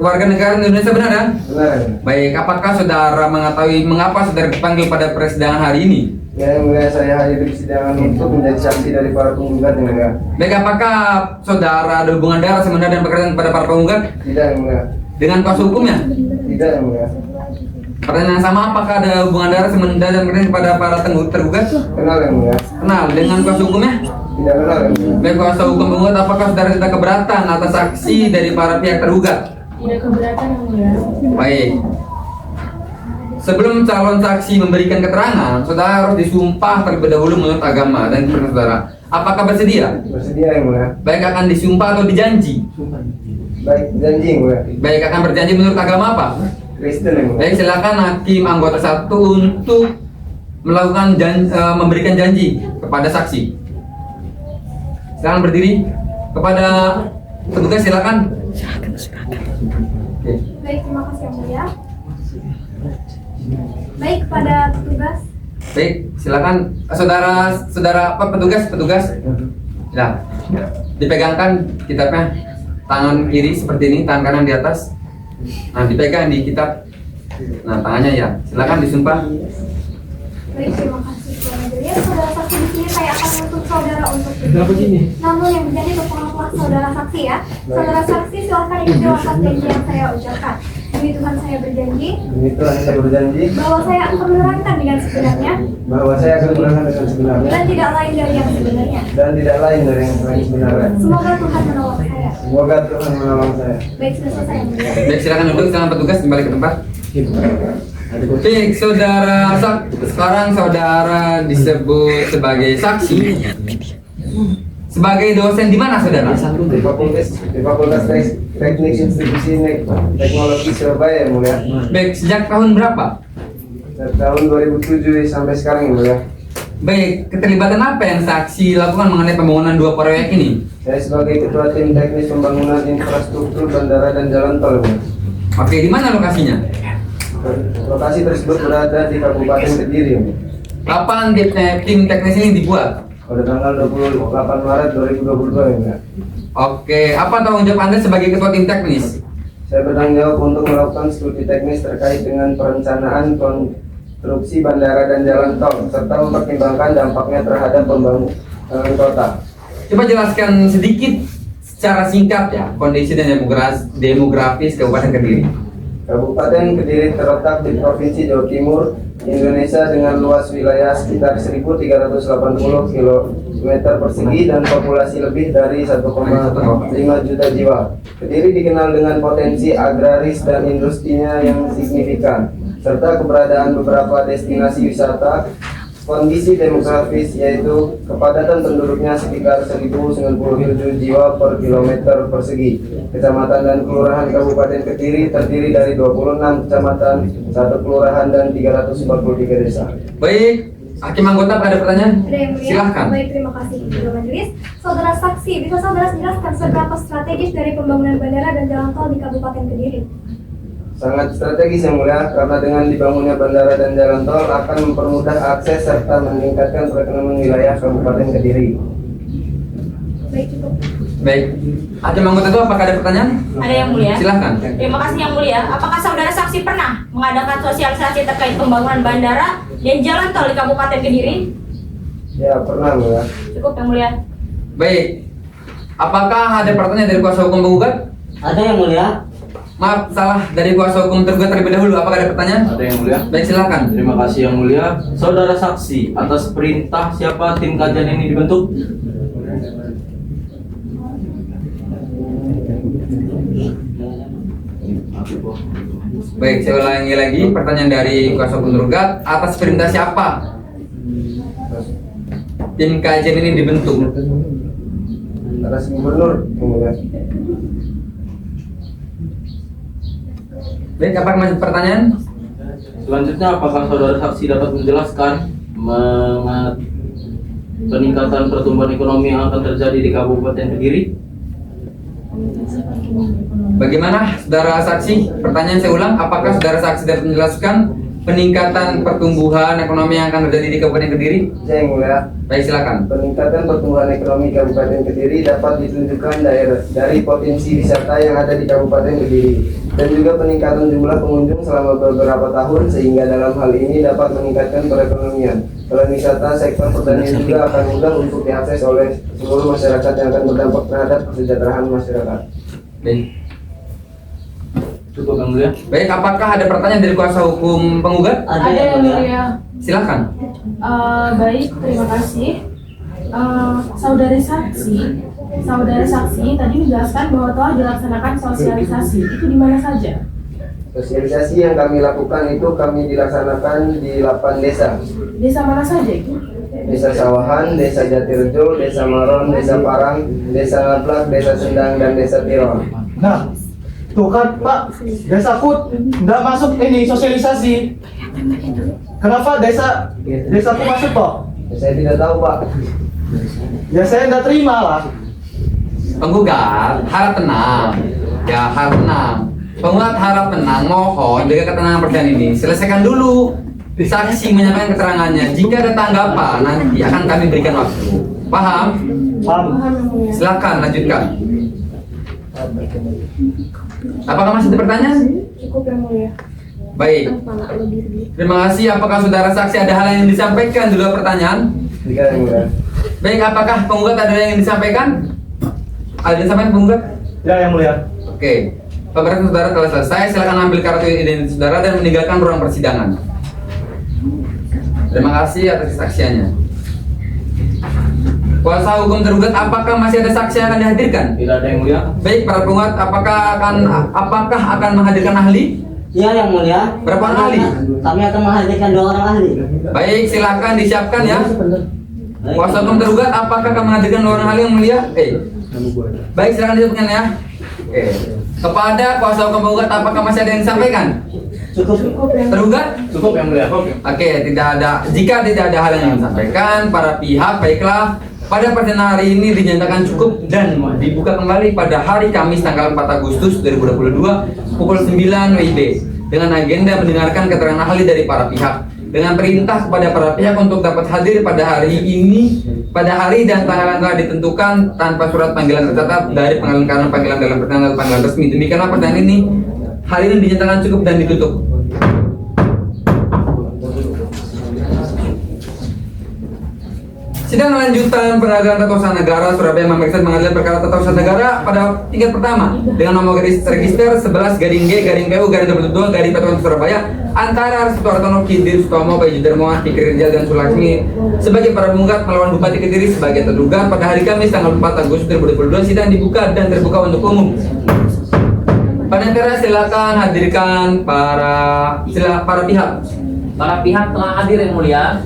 [SPEAKER 10] Keluarga negara Indonesia benar ya?
[SPEAKER 11] Benar ya.
[SPEAKER 10] Baik, apakah saudara mengetahui mengapa saudara dipanggil pada persidangan hari ini?
[SPEAKER 11] Ya, yang mulia, saya hadir di persidangan untuk menjadi saksi dari para penggugat yang mulia.
[SPEAKER 10] Baik, apakah saudara ada hubungan darah sebenarnya dan pekerjaan kepada para penggugat?
[SPEAKER 11] Tidak yang mulia.
[SPEAKER 10] Dengan kuasa hukumnya?
[SPEAKER 11] Tidak yang mulia.
[SPEAKER 10] Pertanyaan yang sama, apakah ada hubungan darah sebenarnya dan pekerjaan kepada para tergugat?
[SPEAKER 11] Kenal yang mulia.
[SPEAKER 10] Kenal. Dengan kuasa hukumnya?
[SPEAKER 11] Tidak kenal yang mulia.
[SPEAKER 10] Baik, kuasa hukum penggugat, apakah saudara tidak keberatan atas saksi dari para pihak tergugat?
[SPEAKER 7] Tidak keberatan yang mulia.
[SPEAKER 10] Baik. Sebelum calon saksi memberikan keterangan, saudara harus disumpah terlebih dahulu menurut agama dan kepercayaan saudara. Apakah bersedia?
[SPEAKER 11] Bersedia yang mulia.
[SPEAKER 10] Baik, akan disumpah atau dijanji?
[SPEAKER 11] Baik, janji yang mulia.
[SPEAKER 10] Baik, akan berjanji menurut agama apa?
[SPEAKER 11] Kristen yang mulia.
[SPEAKER 10] Baik, silakan hakim anggota 1 untuk melakukan memberikan janji kepada saksi. Silakan berdiri. Kepada petugas silakan. Oke.
[SPEAKER 3] Baik, terima kasih yang mulia. Baik, kepada petugas.
[SPEAKER 10] Baik, silakan saudara apa petugas. Ya. Dipegangkan kitabnya. Tangan kiri seperti ini, tangan kanan di atas. Nah, dipegang di kitab. Nah, tangannya ya. Silakan disumpah.
[SPEAKER 3] Baik, terima kasih Tuan Majelis. Saudara saksi di sini saya akan menuntut saudara untuk berjanji. Namun yang berjanji berpengaruh saudara saksi ya. Saudara saksi silahkan ikuti atas janji yang saya ucapkan. Demi Tuhan saya berjanji.
[SPEAKER 11] Demi Tuhan saya berjanji.
[SPEAKER 3] Bahwa saya akan menerangkan dengan sebenarnya.
[SPEAKER 11] Bahwa saya akan menerangkan dengan sebenarnya.
[SPEAKER 3] Dan tidak lain dari yang sebenarnya.
[SPEAKER 11] Dan tidak lain dari yang sebenarnya.
[SPEAKER 3] Semoga Tuhan menolong saya.
[SPEAKER 11] Semoga Tuhan menolong saya.
[SPEAKER 3] Baik, sudah selesai yang mulia.
[SPEAKER 10] Baik, silakan duduk. Silakan petugas kembali ke tempat. Baik, sekarang saudara disebut sebagai saksi. Sebagai dosen di mana saudara?
[SPEAKER 11] Di Fakultas Teknik Institusi Teknologi Surabaya yang mulia.
[SPEAKER 10] Baik, sejak tahun berapa?
[SPEAKER 11] Dari tahun 2007 sampai sekarang yang mulia.
[SPEAKER 10] Baik, keterlibatan apa yang saksi lakukan mengenai pembangunan 2 proyek ini?
[SPEAKER 11] Saya sebagai ketua tim teknis pembangunan infrastruktur bandara dan jalan tol.
[SPEAKER 10] Oke, di mana lokasinya?
[SPEAKER 11] Lokasi tersebut berada di Kabupaten Kediri.
[SPEAKER 10] Kapan tim teknis ini dibuat?
[SPEAKER 11] Pada tanggal 28 Maret 2022 ya.
[SPEAKER 10] Oke, apa tanggung jawab Anda sebagai ketua tim teknis?
[SPEAKER 11] Saya bertanggung jawab untuk melakukan studi teknis terkait dengan perencanaan konstruksi bandara dan jalan tol serta mempertimbangkan dampaknya terhadap pembangunan kota.
[SPEAKER 10] Coba jelaskan sedikit secara singkat ya kondisi dan demografis Kabupaten Kediri.
[SPEAKER 11] Kabupaten Kediri terletak di Provinsi Jawa Timur, Indonesia dengan luas wilayah sekitar 1.380 km persegi dan populasi lebih dari 1,5 juta jiwa. Kediri dikenal dengan potensi agraris dan industrinya yang signifikan, serta keberadaan beberapa destinasi wisata. Kondisi demografis yaitu kepadatan penduduknya sekitar 1.097 jiwa per kilometer persegi. Kecamatan dan kelurahan Kabupaten Kediri terdiri dari 26 kecamatan, 1 kelurahan dan 343 desa.
[SPEAKER 10] Baik, hakim anggota ada pertanyaan?
[SPEAKER 3] Ada yang mulia.
[SPEAKER 10] Silahkan.
[SPEAKER 3] Baik, terima kasih Ketua Majelis. Saudara saksi, bisa saudara jelaskan seberapa strategis dari pembangunan bandara dan jalan tol di Kabupaten Kediri?
[SPEAKER 11] Sangat strategis yang mulia, karena dengan dibangunnya bandara dan jalan tol akan mempermudah akses serta meningkatkan perekonomian wilayah Kabupaten Kediri.
[SPEAKER 3] Baik, cukup.
[SPEAKER 10] Baik, hakim anggota itu apakah ada pertanyaan?
[SPEAKER 4] Ada yang mulia.
[SPEAKER 10] Silahkan.
[SPEAKER 4] Terima kasih yang mulia. Apakah saudara saksi pernah mengadakan sosialisasi terkait pembangunan bandara dan jalan tol di Kabupaten Kediri?
[SPEAKER 11] Ya, pernah mulia.
[SPEAKER 4] Cukup yang mulia.
[SPEAKER 10] Baik, apakah ada pertanyaan dari kuasa hukum penggugat?
[SPEAKER 8] Ada yang mulia.
[SPEAKER 10] Maaf, salah dari kuasa hukum tergugat terlebih dahulu. Apakah ada pertanyaan?
[SPEAKER 9] Ada yang mulia.
[SPEAKER 10] Baik, silakan.
[SPEAKER 9] Terima kasih yang mulia. Saudara saksi, atas perintah siapa tim kajian ini dibentuk?
[SPEAKER 10] Baik, saya ulangi lagi pertanyaan dari kuasa hukum tergugat. Atas perintah siapa tim kajian ini dibentuk?
[SPEAKER 11] Atas gubernur, yang mulia.
[SPEAKER 10] Baik, apakah masih pertanyaan?
[SPEAKER 9] Selanjutnya, apakah saudara saksi dapat menjelaskan peningkatan pertumbuhan ekonomi yang akan terjadi di Kabupaten Kediri?
[SPEAKER 10] Bagaimana saudara saksi? Pertanyaan saya ulang, apakah saudara saksi dapat menjelaskan peningkatan pertumbuhan ekonomi yang akan terjadi di Kabupaten Kediri?
[SPEAKER 11] Yang mulia.
[SPEAKER 10] Baik, silakan.
[SPEAKER 11] Peningkatan pertumbuhan ekonomi Kabupaten Kediri dapat ditunjukkan dari potensi wisata yang ada di Kabupaten Kediri dan juga peningkatan jumlah pengunjung selama beberapa tahun sehingga dalam hal ini dapat meningkatkan perekonomian. Selain wisata, sektor pertanian juga akan mudah untuk diakses oleh seluruh masyarakat yang akan berdampak terhadap kesejahteraan masyarakat.
[SPEAKER 10] Baik.
[SPEAKER 9] Cukup yang mulia.
[SPEAKER 10] Baik, apakah ada pertanyaan dari kuasa hukum penggugat?
[SPEAKER 7] Ada yang mulia.
[SPEAKER 10] Silakan.
[SPEAKER 7] Baik, terima kasih. Saudara saksi tadi menjelaskan bahwa telah dilaksanakan sosialisasi. Itu di mana saja?
[SPEAKER 11] Sosialisasi yang kami lakukan itu kami dilaksanakan di 8 desa.
[SPEAKER 7] Desa mana saja itu?
[SPEAKER 11] Desa Sawahan, Desa Jatirejo, Desa Maron, Desa Parang, Desa Ngablak, Desa Sendang, dan Desa Tirol.
[SPEAKER 2] Nah, tuh kan Pak, desaku nggak masuk ini sosialisasi. Kenapa desaku masuk Pak?
[SPEAKER 11] Saya tidak tahu Pak.
[SPEAKER 2] Ya saya nggak terima lah.
[SPEAKER 10] Penggugat harap tenang. Ya, harap tenang. Penggugat harap tenang, mohon jaga ketenangan persidangan ini. Selesaikan dulu. Saksi menyampaikan keterangannya. Jika ada tanggapan, nanti akan kami berikan waktu. Paham?
[SPEAKER 2] Paham.
[SPEAKER 10] Silakan lanjutkan. Apakah masih ada pertanyaan?
[SPEAKER 7] Cukup yang mulia.
[SPEAKER 10] Baik. Terima kasih. Apakah saudara saksi ada hal yang disampaikan di luar pertanyaan?
[SPEAKER 11] Tidak, yang mulia.
[SPEAKER 10] Baik, apakah penggugat ada yang ingin disampaikan? Ada yang disampaikan penggugat?
[SPEAKER 2] Ya, yang mulia.
[SPEAKER 10] Oke. Pemeriksaan saudara telah selesai. Silakan ambil kartu identitas saudara dan meninggalkan ruang persidangan. Terima kasih atas kesaksiannya. Kuasa hukum tergugat, apakah masih ada saksi yang akan dihadirkan?
[SPEAKER 9] Tidak ada yang mulia.
[SPEAKER 10] Baik, para penggugat, apakah akan menghadirkan ahli?
[SPEAKER 8] Iya, yang mulia.
[SPEAKER 10] Berapa orang ahli?
[SPEAKER 8] Kami akan menghadirkan 2 orang ahli.
[SPEAKER 10] Baik, silakan disiapkan ya. Kuasa hukum tergugat, apakah akan menghadirkan 2 orang ahli yang mulia? Baik, silakan disiapkan ya. Oke. Kepada kuasa hukum penggugat, apakah masih ada yang disampaikan?
[SPEAKER 8] Cukup.
[SPEAKER 10] Tergugat?
[SPEAKER 9] Cukup yang mulia.
[SPEAKER 10] Oke, tidak ada. Jika tidak ada hal yang disampaikan, para pihak baiklah. Pada persidangan hari ini dinyatakan cukup dan dibuka kembali pada hari Kamis tanggal 4 Agustus 2022 pukul 9 WIB dengan agenda mendengarkan keterangan ahli dari para pihak dengan perintah kepada para pihak untuk dapat hadir pada hari ini pada hari dan tanggal yang telah ditentukan tanpa surat panggilan tercatat dari panggilan dalam persidangan panggilan resmi. Demikianlah persidangan ini hari ini dinyatakan cukup dan ditutup. Sidang lanjutan Pengadilan Tata Usaha Negara Surabaya memeriksa Pengadilan Perkara Tata Usaha Negara pada tingkat pertama dengan nomor register 11-G-G-22-22 Surabaya antara Arsuto Hartono, Kidir Sutomo, Bayu Darmawan, Fikri Rijal dan Sulakmi sebagai para penggugat melawan Bupati Kediri sebagai terduga pada hari Kamis tanggal 4 Agustus 2022. Sidang dibuka dan terbuka untuk umum. Panitera silakan hadirkan para pihak.
[SPEAKER 5] Para pihak telah hadir yang mulia.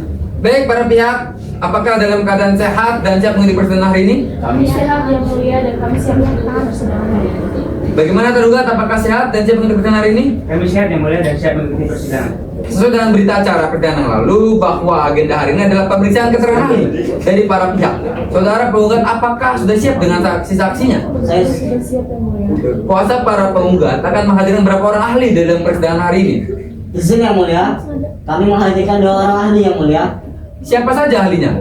[SPEAKER 10] Baik, para pihak, apakah dalam keadaan sehat dan siap mengikuti persidangan hari ini?
[SPEAKER 7] Kami sehat yang mulia dan kami siap melaksanakan persidangan hari ini.
[SPEAKER 10] Bagaimana tergugat, apakah sehat dan siap mengikuti persidangan hari ini?
[SPEAKER 13] Kami sehat yang mulia dan siap mengikuti persidangan.
[SPEAKER 10] Sesuai dengan berita acara persidangan yang lalu bahwa agenda hari ini adalah pemeriksaan keterangan ahli dari para pihak. Saudara penggugat, apakah sudah siap dengan saksi-saksinya?
[SPEAKER 8] Saya
[SPEAKER 7] Sudah siap yang mulia.
[SPEAKER 10] Kuasa para penggugat akan menghadirkan berapa orang ahli dalam persidangan hari ini?
[SPEAKER 8] izin yang mulia. Kami menghadirkan 2 orang ahli yang mulia.
[SPEAKER 10] Siapa saja ahlinya?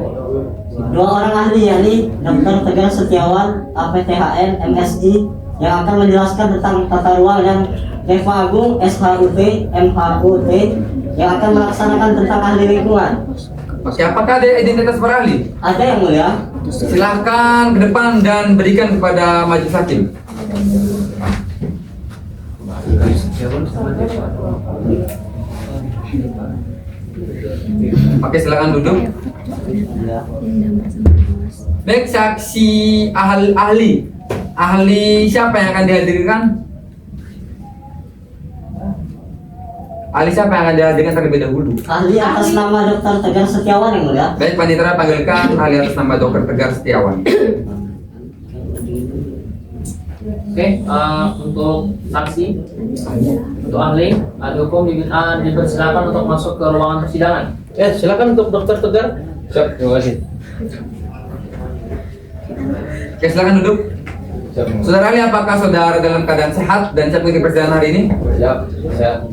[SPEAKER 8] 2 orang ahli yakni Dr. Tegar Setiawan, APTHN, MSI yang akan menjelaskan tentang tata ruang dan Reva Agung, SHUT, MHUT yang akan melaksanakan tentang ahli lingkungan.
[SPEAKER 10] Oke, apakah ada identitas para ahli?
[SPEAKER 8] Ada yang mulia.
[SPEAKER 10] Silahkan ke depan dan berikan kepada majelis hakim. Oke, silakan duduk. Baik, saksi ahli siapa yang akan dihadirkan? Ahli siapa yang akan dihadirkan terlebih dahulu?
[SPEAKER 8] Ahli atas nama Dr. Tegar Setiawan yang mulia.
[SPEAKER 10] Baik, Panitera panggilkan ahli atas nama Dr. Tegar Setiawan.
[SPEAKER 5] Oke, untuk saksi, untuk ahli hukum dipersilakan untuk masuk ke ruangan persidangan.
[SPEAKER 1] Silakan untuk Dokter Tegar. Siap, terima kasih.
[SPEAKER 10] Oke, silakan duduk. Saudara ahli, apakah saudara dalam keadaan sehat dan siap mengikuti persidangan hari ini?
[SPEAKER 1] Siap,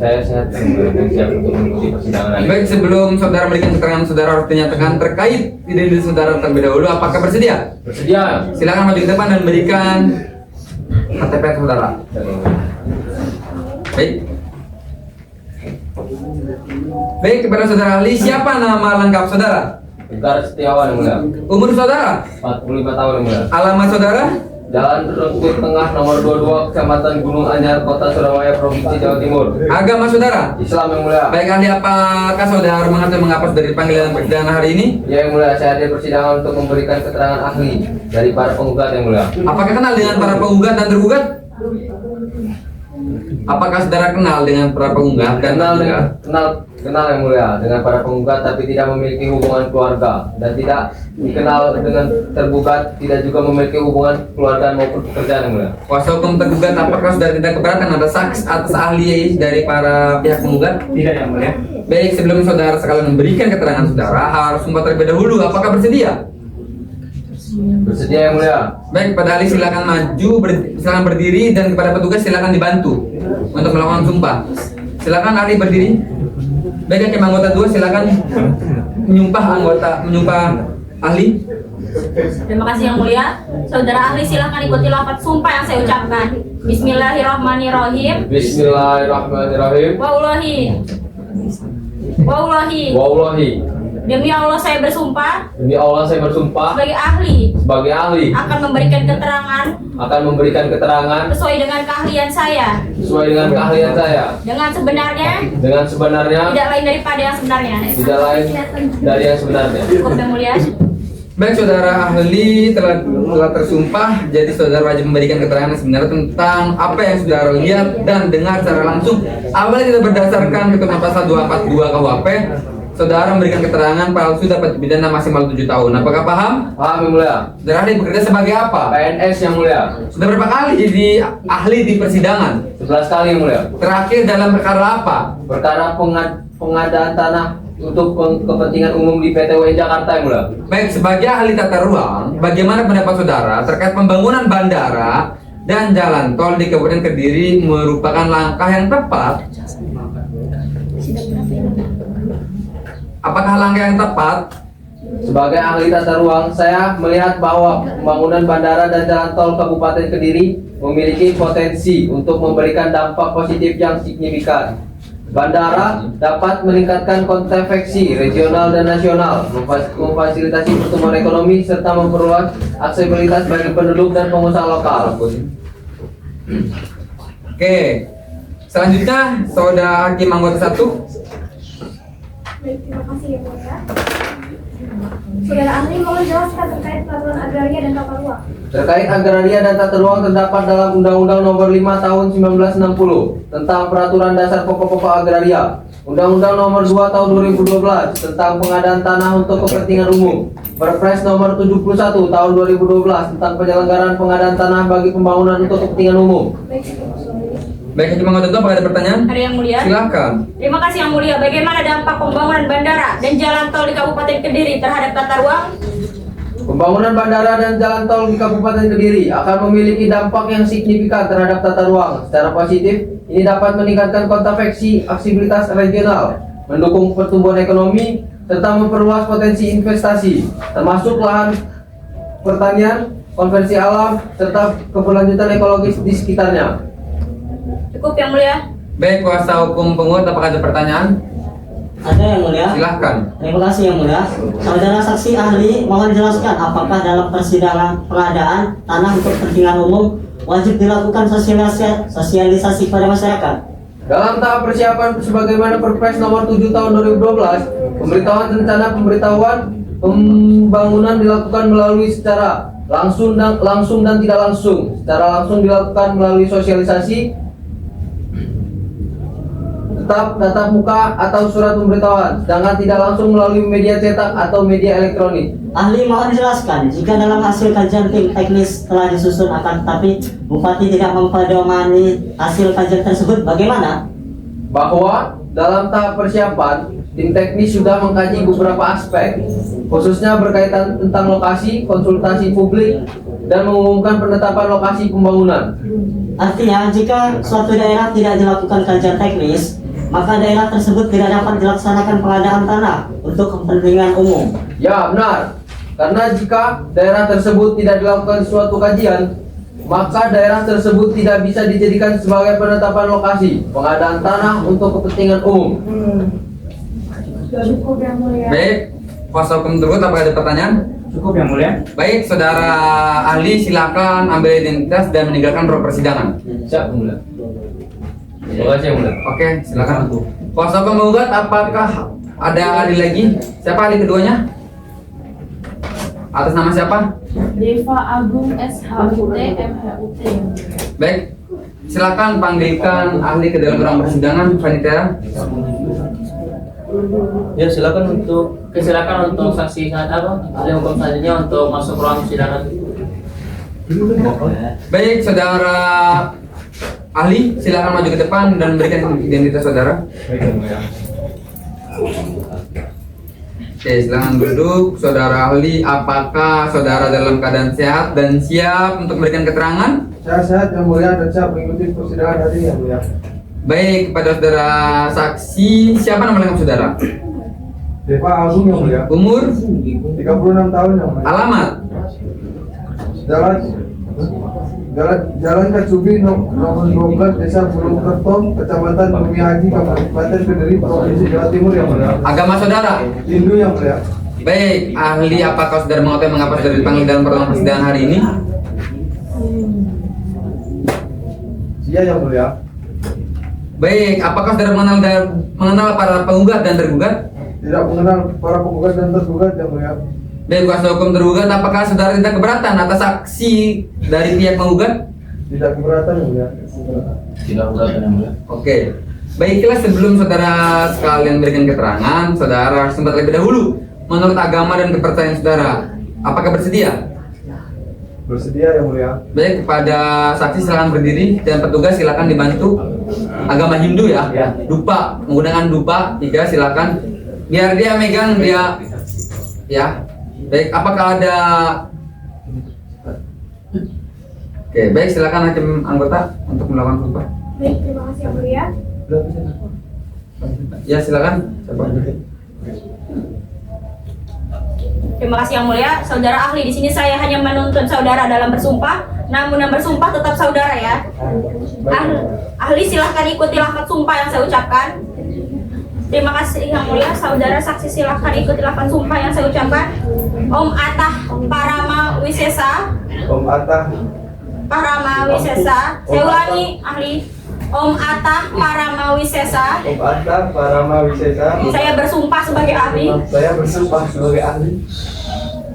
[SPEAKER 1] saya sehat dan siap untuk mengikuti persidangan hari ini.
[SPEAKER 10] Baik, sebelum saudara memberikan keterangan, saudara harus dinyatakan terkait identitas saudara terlebih dahulu. Apakah bersedia?
[SPEAKER 1] Bersedia.
[SPEAKER 10] Silakan maju ke depan dan berikan KTP saudara. Baik. Baik, kepada saudara ahli, siapa nama lengkap saudara?
[SPEAKER 1] Tegar Setiawan yang mulia.
[SPEAKER 10] Umur saudara?
[SPEAKER 1] 45 tahun yang mulia.
[SPEAKER 10] Alamat saudara?
[SPEAKER 1] Jalan Rungkut Tengah nomor 22 Kecamatan Gunung Anyar Kota Surabaya Provinsi Jawa Timur.
[SPEAKER 10] Agama saudara?
[SPEAKER 1] Islam yang mulia.
[SPEAKER 10] Baik ahli, apakah saudara mengerti mengapa dari panggilan persidangan hari ini?
[SPEAKER 1] Ya yang mulia, saya hadir persidangan untuk memberikan keterangan ahli dari para penggugat yang mulia.
[SPEAKER 10] Apakah kenal dengan para penggugat dan tergugat? Apakah saudara kenal dengan para penggugat dan
[SPEAKER 1] Kenal yang mulia dengan para penggugat, tapi tidak memiliki hubungan keluarga dan tidak dikenal dengan tergugat, tidak juga memiliki hubungan keluarga maupun pekerjaan yang mulia.
[SPEAKER 10] Kuasa hukum tergugat, apakah saudara tidak keberatan ada saksi atas ahli dari para pihak penggugat?
[SPEAKER 13] Tidak yang mulia.
[SPEAKER 10] Baik, sebelum saudara sekalian memberikan keterangan saudara harus sumpah terlebih dahulu. Apakah bersedia?
[SPEAKER 1] Bersedia yang mulia.
[SPEAKER 10] Baik, kepada ahli silakan maju, silakan berdiri, dan kepada petugas silakan dibantu untuk melakukan sumpah. Silakan ahli berdiri. Baik, hakim anggota 2 silakan menyumpah ahli.
[SPEAKER 4] Terima kasih yang mulia. Saudara ahli silakan ikuti lafaz sumpah yang saya ucapkan. Bismillahirrahmanirrahim.
[SPEAKER 1] Bismillahirrahmanirrahim.
[SPEAKER 4] Wallahi. Demi Allah saya bersumpah.
[SPEAKER 1] Demi Allah saya bersumpah.
[SPEAKER 4] Sebagai ahli. Akan memberikan keterangan. Sesuai dengan keahlian saya. Dengan sebenarnya. Tidak lain daripada yang sebenarnya.
[SPEAKER 1] Tidak lain dari yang sebenarnya.
[SPEAKER 4] Cukup yang mulia.
[SPEAKER 10] Baik, saudara ahli telah tersumpah, jadi saudara wajib memberikan keterangan sebenarnya tentang apa yang saudara lihat dan dengar secara langsung. Awalnya tidak berdasarkan ketentuan pasal 242 KUHP. Saudara memberikan keterangan palsu dapat dipidana maksimal 7 tahun. Apakah paham?
[SPEAKER 1] Paham yang mulia.
[SPEAKER 10] Saudara ahli bekerja sebagai apa?
[SPEAKER 1] PNS yang mulia.
[SPEAKER 10] Sudah berapa kali jadi ahli di persidangan?
[SPEAKER 1] 11 kali yang mulia.
[SPEAKER 10] Terakhir dalam perkara apa?
[SPEAKER 1] Perkara pengadaan tanah untuk kepentingan umum di PT UN Jakarta yang mulia.
[SPEAKER 10] Baik, sebagai ahli tata ruang, bagaimana pendapat saudara terkait pembangunan bandara dan jalan tol di Kabupaten Kediri merupakan langkah yang tepat? Apakah langkah yang tepat?
[SPEAKER 1] Sebagai ahli tata ruang, saya melihat bahwa pembangunan bandara dan jalan tol Kabupaten Kediri memiliki potensi untuk memberikan dampak positif yang signifikan. Bandara dapat meningkatkan konveksi regional dan nasional, memfasilitasi pertumbuhan ekonomi, serta memperluas aksesibilitas bagi penduduk dan pengusaha lokal.
[SPEAKER 10] Oke, selanjutnya saudara hakim anggota 1.
[SPEAKER 3] Baik, terima kasih ya mulia. Saudara ahli mohon jelaskan terkait peraturan agraria dan tata ruang.
[SPEAKER 1] Terkait agraria dan tata ruang terdapat dalam Undang-Undang Nomor 5 Tahun 1960 tentang Peraturan Dasar Pokok-pokok Agraria, Undang-Undang Nomor 2 Tahun 2012 tentang pengadaan tanah untuk kepentingan umum, Perpres Nomor 71 Tahun 2012 tentang penyelenggaraan pengadaan tanah bagi pembangunan untuk kepentingan umum.
[SPEAKER 10] Baik, hakim anggota 2, apakah ada pertanyaan?
[SPEAKER 4] Ada yang mulia?
[SPEAKER 10] Silakan.
[SPEAKER 4] Terima kasih yang mulia. Bagaimana dampak pembangunan bandara dan jalan tol di Kabupaten Kediri terhadap tata ruang?
[SPEAKER 1] Pembangunan bandara dan jalan tol di Kabupaten Kediri akan memiliki dampak yang signifikan terhadap tata ruang. Secara positif, ini dapat meningkatkan konveksi aksesibilitas regional, mendukung pertumbuhan ekonomi, serta memperluas potensi investasi, termasuk lahan pertanian, konversi alam, serta keberlanjutan ekologis di sekitarnya.
[SPEAKER 4] Cukup yang mulia.
[SPEAKER 10] Baik, kuasa hukum penggugat, apakah ada pertanyaan?
[SPEAKER 8] Ada yang mulia.
[SPEAKER 10] Silahkan.
[SPEAKER 8] Terima kasih yang mulia. Saudara saksi ahli mohon jelaskan apakah dalam persidangan pengadaan tanah untuk kepentingan umum wajib dilakukan sosialisasi kepada masyarakat.
[SPEAKER 1] Dalam tahap persiapan sebagaimana Perpres nomor 7 tahun 2012, pemberitahuan pembangunan dilakukan melalui secara langsung dan tidak langsung. Secara langsung dilakukan melalui sosialisasi tatap muka atau surat pemberitahuan, sedangkan tidak langsung melalui media cetak atau media elektronik.
[SPEAKER 8] Ahli mohon jelaskan, jika dalam hasil kajian tim teknis telah disusun akan tetapi Bupati tidak mempedomani hasil kajian tersebut, bagaimana?
[SPEAKER 1] Bahwa dalam tahap persiapan, tim teknis sudah mengkaji beberapa aspek, khususnya berkaitan tentang lokasi, konsultasi publik, dan mengumumkan penetapan lokasi pembangunan.
[SPEAKER 8] Artinya, jika suatu daerah tidak dilakukan kajian teknis, maka daerah tersebut tidak dapat dilaksanakan pengadaan tanah untuk kepentingan umum.
[SPEAKER 1] Ya, benar. Karena jika daerah tersebut tidak dilakukan suatu kajian, maka daerah tersebut tidak bisa dijadikan sebagai penetapan lokasi pengadaan tanah untuk kepentingan umum.
[SPEAKER 10] Baik, kuasa hukum tersebut apakah ada pertanyaan?
[SPEAKER 13] Cukup yang mulia.
[SPEAKER 10] Baik, saudara ahli silakan ambil identitas dan meninggalkan ruang persidangan.
[SPEAKER 1] Siap, mulia. Terima kasih, mulia.
[SPEAKER 10] Oke, silakan. Kuasa hukum menggugat, apakah ada ahli lagi? Siapa ahli keduanya? Atas nama siapa?
[SPEAKER 7] Deva Agung SHUT MHUT.
[SPEAKER 10] Baik, silakan panggilkan ahli ke dalam ruang persidangan, panitia.
[SPEAKER 5] Ya, silakan untuk saksi saat apa? Ahli hukum selanjutnya untuk masuk ruang persidangan.
[SPEAKER 10] Baik, saudara ahli, silakan maju ke depan dan berikan identitas saudara. Oke, silakan duduk, saudara ahli. Apakah saudara dalam keadaan sehat dan siap untuk memberikan keterangan?
[SPEAKER 12] Saya sehat yang mulia dan siap mengikuti persidangan hari yang mulia.
[SPEAKER 10] Baik, kepada saudara saksi, siapa nama lengkap saudara?
[SPEAKER 12] Deva Agung yang mulia.
[SPEAKER 10] Umur?
[SPEAKER 12] 36 tahun yang mulia.
[SPEAKER 10] Alamat?
[SPEAKER 12] Jalan Kacubi nomor 12 Desa Bulung Kerto, Kecamatan Bumi Haji, Kabupaten Kediri, Provinsi Jawa Timur yang mulia.
[SPEAKER 10] Agama saudara?
[SPEAKER 12] Hindu yang mulia.
[SPEAKER 10] Baik, ahli, apakah saudara mengetahui mengapa saudara dipanggil dalam ruang persidangan hari ini?
[SPEAKER 12] Iya yang mulia.
[SPEAKER 10] Baik, apakah saudara mengenal para penggugat dan tergugat?
[SPEAKER 12] Tidak mengenal para penggugat dan tergugat yang mulia.
[SPEAKER 10] Baik, kuasa hukum tergugat, apakah saudara tidak keberatan atas saksi dari pihak penggugat?
[SPEAKER 12] Tidak keberatan yang mulia.
[SPEAKER 1] Tidak keberatan yang mulia.
[SPEAKER 10] Oke. Baiklah, sebelum saudara sekalian berikan keterangan, saudara harus sempat lebih dahulu menurut agama dan kepercayaan saudara. Apakah bersedia?
[SPEAKER 12] Bersedia yang mulia.
[SPEAKER 10] Baik, kepada saksi silakan berdiri dan petugas silakan dibantu. Agama Hindu ya? Dupa, menggunakan dupa. 3 silakan. Biar dia megang dia ya. Baik, apakah ada? Oke, baik, silakan hakim anggota untuk melakukan sumpah.
[SPEAKER 3] Baik, terima kasih yang mulia.
[SPEAKER 10] Ya, silakan.
[SPEAKER 4] Terima kasih yang mulia, saudara ahli. Di sini saya hanya menuntut saudara dalam bersumpah, namun yang bersumpah tetap saudara ya. Ahli silahkan ikuti lafaz sumpah yang saya ucapkan. Terima kasih yang mulia, saudara saksi silahkan ikuti lafaz sumpah yang saya ucapkan. Om Atah Parama Wisesa.
[SPEAKER 12] Om Atah
[SPEAKER 4] Parama Wisesa. Saya ulangi ahli. Om Atah Parama Wisesa.
[SPEAKER 12] Om Atah Parama Wisesa.
[SPEAKER 4] Saya bersumpah sebagai ahli.
[SPEAKER 12] Saya bersumpah sebagai ahli.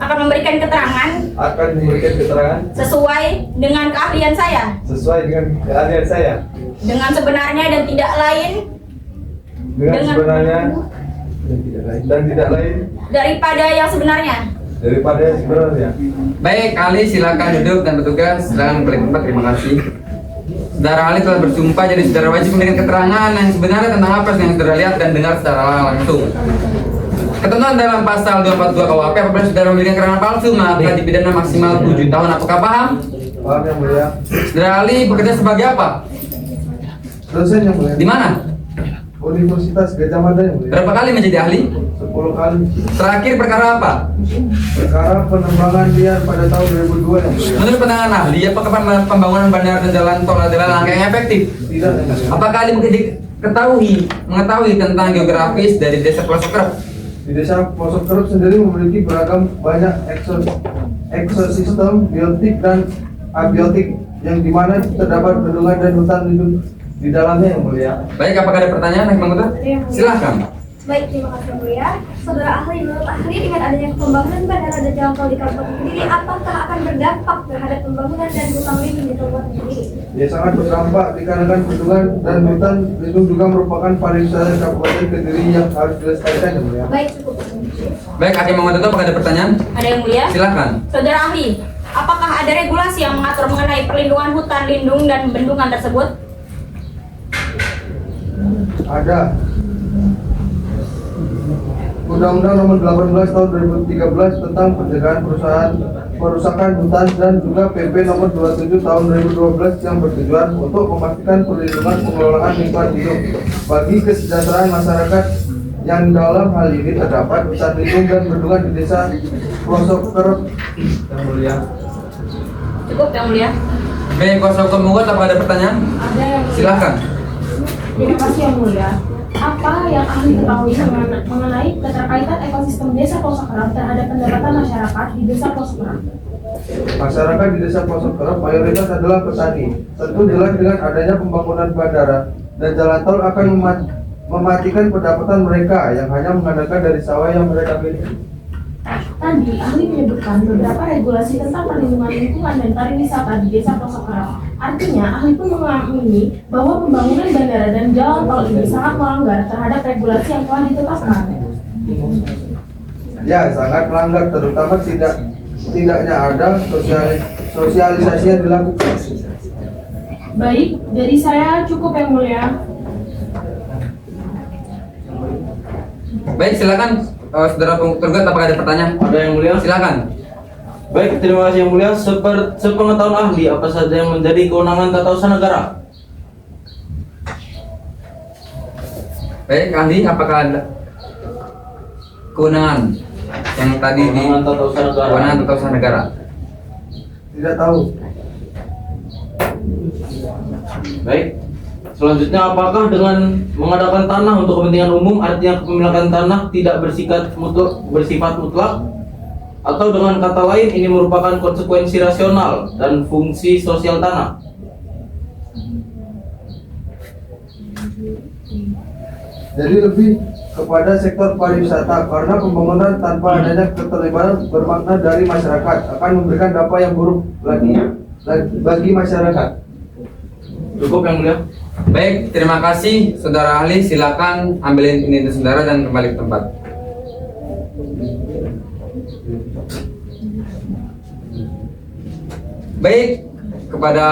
[SPEAKER 4] Akan memberikan keterangan.
[SPEAKER 12] Akan memberikan keterangan.
[SPEAKER 4] Sesuai dengan keahlian saya.
[SPEAKER 12] Sesuai dengan keahlian saya.
[SPEAKER 4] Dengan sebenarnya dan tidak lain.
[SPEAKER 12] Dengan sebenarnya dan tidak lain.
[SPEAKER 4] Daripada yang sebenarnya.
[SPEAKER 12] Daripada yang sebenarnya.
[SPEAKER 10] Baik, ahli silakan duduk dan petugas silakan balik tempat. Terima kasih. Saudara ahli telah bersumpah, jadi saudara wajib memberikan keterangan yang sebenarnya tentang apa yang saudara lihat dan dengar secara langsung. Ketentuan dalam pasal 242 KUHP, apabila saudara memberikan keterangan palsu maka dipidana maksimal 7 tahun. Apakah paham?
[SPEAKER 12] Paham yang mulia.
[SPEAKER 10] Saudara ahli bekerja sebagai apa?
[SPEAKER 12] Dosen yang mulia.
[SPEAKER 10] Di mana?
[SPEAKER 12] Universitas Gajah Mada yang mulia.
[SPEAKER 10] Berapa kali menjadi ahli?
[SPEAKER 12] 10 kali.
[SPEAKER 10] Terakhir perkara apa?
[SPEAKER 12] Perkara penembangan liar pada tahun 2002 yang mulia.
[SPEAKER 10] Menurut pandangan ahli, apakah pembangunan bandara dan jalan tol adalah langkah yang efektif?
[SPEAKER 12] Tidak yang mulia.
[SPEAKER 10] Apakah ahli mengetahui tentang geografis dari desa pelosok kerep?
[SPEAKER 12] Di desa pelosok kerep sendiri memiliki beragam banyak ekosistem biotik dan abiotik yang dimana terdapat bendungan dan hutan lindung di dalamnya yang mulia.
[SPEAKER 10] Baik, apakah ada pertanyaan yang mengutuk? Silahkan.
[SPEAKER 3] Baik, terima kasih yang mulia. Saudara ahli, menurut ahli dengan adanya pembangunan bandara dan jalan tol di Kabupaten Kediri, apakah akan berdampak terhadap pembangunan dan hutan lindung di Kabupaten Kediri?
[SPEAKER 12] Ya, sangat berdampak dikarenakan bendungan dan hutan lindung juga merupakan pariwisata Kabupaten Kediri yang harus dilestarikan yang mulia.
[SPEAKER 3] Baik, cukup.
[SPEAKER 10] Baik, hakim mengutuk, apakah ada pertanyaan?
[SPEAKER 4] Ada yang mulia?
[SPEAKER 10] Silahkan.
[SPEAKER 4] Saudara ahli, apakah ada regulasi yang mengatur mengenai perlindungan hutan lindung dan bendungan tersebut?
[SPEAKER 12] Ada. Undang-Undang Nomor 18 Tahun 2013 tentang pencegahan perusakan hutan dan juga PP Nomor 27 Tahun 2012 yang bertujuan untuk memastikan perlindungan pengelolaan lingkungan hidup bagi kesejahteraan masyarakat yang dalam hal ini terdapat hutan lindung dan bendungan di desa pelosok kerep yang mulia.
[SPEAKER 4] Cukup yang mulia.
[SPEAKER 10] Baik, kuasa hukum mengugat, apakah ada pertanyaan?
[SPEAKER 7] Ada yang mulia.
[SPEAKER 10] Silahkan.
[SPEAKER 7] Terima kasih yang mulia. Apa yang ahli ketahui mengenai keterkaitan ekosistem desa pelosok kerap terhadap pendapatan masyarakat di desa pelosok kerap?
[SPEAKER 12] Masyarakat di desa pelosok kerep mayoritas adalah petani. Tentu jelas dengan adanya pembangunan bandara dan jalan tol akan mematikan pendapatan mereka yang hanya mengandalkan dari sawah yang mereka miliki.
[SPEAKER 7] Tadi ahli menyebutkan beberapa regulasi tentang perlindungan lingkungan dan pariwisata di desa pelosok kerap. Artinya ahli pun mengamini bahwa pembangunan bandara dan jalan tol ini sangat melanggar terhadap regulasi yang telah ditetapkan.
[SPEAKER 12] Ya, sangat melanggar, terutama tidaknya ada sosialisasi yang dilakukan.
[SPEAKER 7] Baik, dari saya cukup yang mulia.
[SPEAKER 10] Baik, silakan. Saudara tergugat, apakah ada pertanyaan?
[SPEAKER 9] Ada yang mulia?
[SPEAKER 10] Silakan.
[SPEAKER 9] Baik, terima kasih yang mulia. Sepengetahuan ahli, apa saja yang menjadi kewenangan tata usaha negara?
[SPEAKER 10] Baik, ahli, apakah ada kewenangan yang tadi di
[SPEAKER 9] Kewenangan tata usaha negara.
[SPEAKER 10] kewenangan tata usaha negara?
[SPEAKER 12] Tidak tahu.
[SPEAKER 9] Baik. Selanjutnya, apakah dengan mengadakan tanah untuk kepentingan umum artinya kepemilikan tanah tidak bersifat mutlak? Atau dengan kata lain ini merupakan konsekuensi rasional dan fungsi sosial tanah?
[SPEAKER 12] Jadi lebih kepada sektor pariwisata karena pembangunan tanpa adanya keterlibatan bermakna dari masyarakat akan memberikan dampak yang buruk bagi masyarakat.
[SPEAKER 9] Cukup yang mulia.
[SPEAKER 10] Baik, terima kasih saudara ahli. Silakan ambilin ini saudara dan kembali ke tempat. Baik, kepada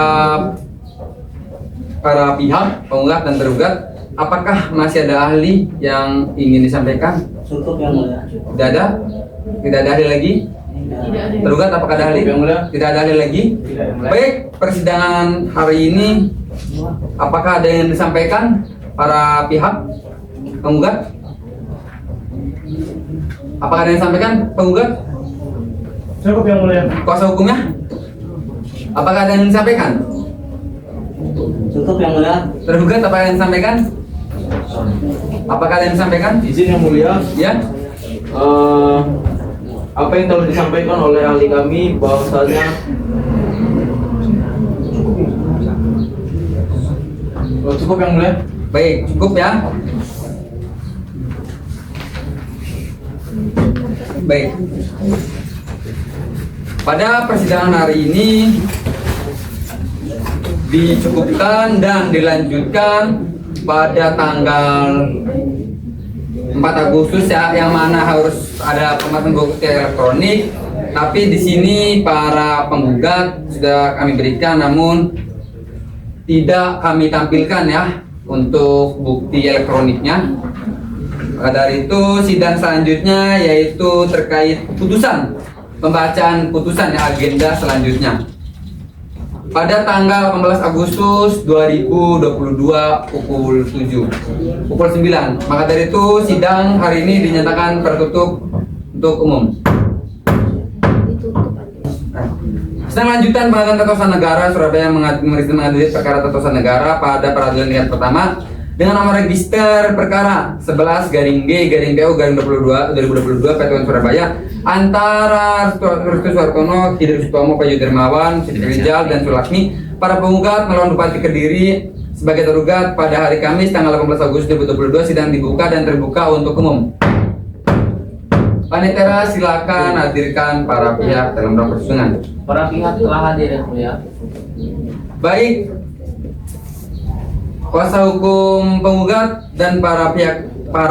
[SPEAKER 10] para pihak penggugat dan tergugat, apakah masih ada ahli yang ingin disampaikan?
[SPEAKER 8] Cukup yang mulia.
[SPEAKER 10] Tidak ada? Tidak ada ahli lagi?
[SPEAKER 7] Tidak ada.
[SPEAKER 10] Tergugat, apakah ada ahli?
[SPEAKER 9] Yang mulia.
[SPEAKER 10] Tidak ada ahli lagi?
[SPEAKER 9] Tidak, yang mulia.
[SPEAKER 10] Baik, persidangan hari ini apakah ada yang disampaikan para pihak penggugat? Apakah ada yang disampaikan penggugat?
[SPEAKER 2] Cukup yang mulia.
[SPEAKER 10] Kuasa hukumnya? Apakah ada yang disampaikan?
[SPEAKER 8] Cukup yang mulia.
[SPEAKER 10] Tergugat, apa yang disampaikan? Apakah ada yang disampaikan?
[SPEAKER 9] Izin yang mulia.
[SPEAKER 10] Ya.
[SPEAKER 9] Apa yang telah disampaikan oleh ahli kami bahwasanya cukup yang mulia.
[SPEAKER 10] Baik, cukup ya. Baik. Pada persidangan hari ini dicukupkan dan dilanjutkan pada tanggal 4 Agustus ya, yang mana harus ada pemasangan bukti elektronik. Tapi di sini para penggugat sudah kami berikan, namun tidak kami tampilkan ya untuk bukti elektroniknya. Maka dari itu sidang selanjutnya yaitu terkait putusan, pembacaan putusan ya, agenda selanjutnya pada tanggal 18 Agustus 2022 pukul 9. Maka dari itu sidang hari ini dinyatakan tertutup untuk umum. Sidang lanjutan pengadilan tata usaha negara Surabaya mengadili perkara tata usaha negara pada peradilan tingkat pertama dengan nomor register perkara 11-G-PU-22 2022 Surabaya antara Restu Suartono, Hidri Sutomo, Bayu Dermawan, Siti Rijal dan Sulakmi para penggugat melawan Bupati Kediri sebagai tergugat pada hari Kamis tanggal 18 Agustus 2022 sidang dibuka dan terbuka untuk umum. Panitera silakan hadirkan para pihak dalam ruang persidangan.
[SPEAKER 5] Para pihak telah hadir yang mulia.
[SPEAKER 10] Baik, kuasa hukum penggugat dan para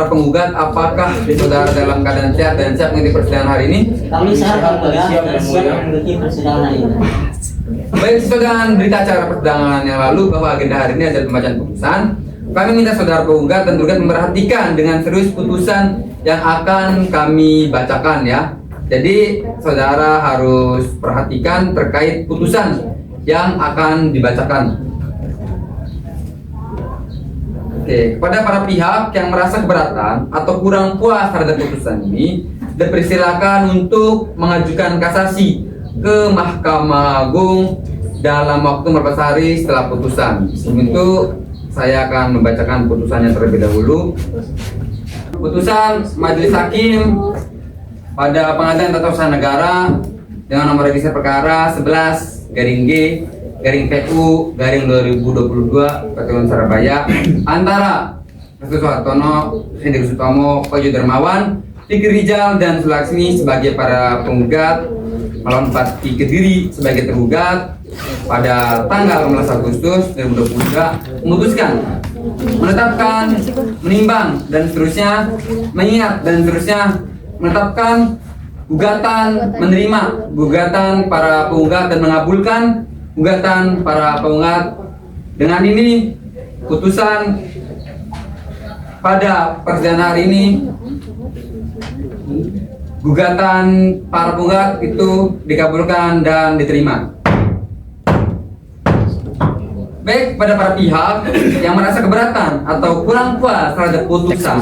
[SPEAKER 10] penggugat, apakah saudara dalam keadaan sehat dan siap mengikuti persidangan hari ini?
[SPEAKER 8] Kami sehat yang mulia dan siap mengikuti persidangan hari ini.
[SPEAKER 10] Baik, sesuai berita acara persidangan yang lalu bahwa agenda hari ini adalah pembacaan putusan. Kami minta saudara penggugat dan tergugat memperhatikan dengan serius putusan yang akan kami bacakan ya. Jadi saudara harus perhatikan terkait putusan yang akan dibacakan. Oke, kepada para pihak yang merasa keberatan atau kurang puas terhadap putusan ini, dipersilakan untuk mengajukan kasasi ke Mahkamah Agung dalam waktu 14 hari setelah putusan. Sebelum itu, saya akan membacakan putusannya terlebih dahulu. Putusan Majelis Hakim pada Pengadilan Tata Usaha Negara dengan nomor register perkara 11-G-PU-2022 Pengadilan Surabaya antara Restu Suhartono, Hendrik Sutomo, Kojo Dermawan, Fikri Rijal dan Sulaksmi sebagai para penggugat melawan Bupati Kediri sebagai tergugat pada tanggal 16 Agustus 2022 memutuskan, menetapkan, menimbang dan seterusnya, mengingat dan seterusnya, menetapkan gugatan, menerima gugatan para penggugat dan mengabulkan gugatan para penggugat. Dengan ini putusan pada persidangan hari ini, gugatan para penggugat itu dikabulkan dan diterima. Baik, pada para pihak yang merasa keberatan atau kurang puas terhadap putusan,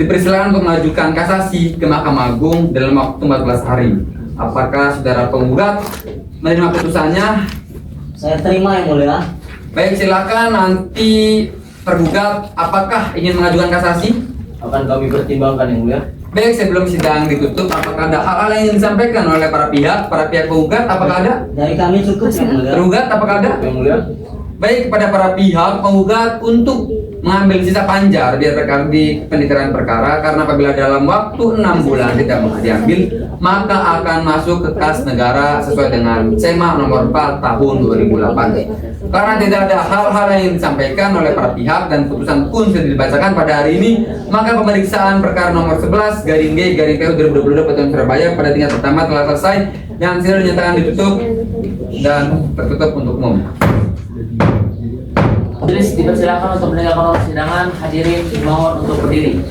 [SPEAKER 10] dipersilakan untuk mengajukan kasasi ke Mahkamah Agung dalam waktu 14 hari. Apakah saudara penggugat menerima putusannya?
[SPEAKER 8] Saya terima yang mulia.
[SPEAKER 10] Baik, silakan nanti tergugat apakah ingin mengajukan kasasi?
[SPEAKER 9] Akan kami pertimbangkan yang mulia.
[SPEAKER 10] Baik, sebelum sidang ditutup, apakah ada hal-hal yang ingin disampaikan oleh para pihak penggugat? Apakah ada?
[SPEAKER 8] Dari kami cukup yang mulia.
[SPEAKER 10] Tergugat, apakah ada?
[SPEAKER 9] Yang mulia.
[SPEAKER 10] Baik, kepada para pihak penggugat untuk mengambil sisa panjar biar perkara di penitiran perkara, karena apabila dalam waktu 6 bulan tidak diambil, maka akan masuk ke kas negara sesuai dengan SEMA nomor 4 tahun 2008. Karena tidak ada hal-hal yang disampaikan oleh para pihak dan putusan pun sudah dibacakan pada hari ini, maka pemeriksaan perkara nomor 11-G-PU 2022 Pengadilan Surabaya pada tingkat pertama telah selesai dan sidang dinyatakan ditutup dan tertutup untuk umum.
[SPEAKER 5] Majelis dipersilakan untuk mendengarkan persidangan. Hadirin mohon untuk berdiri.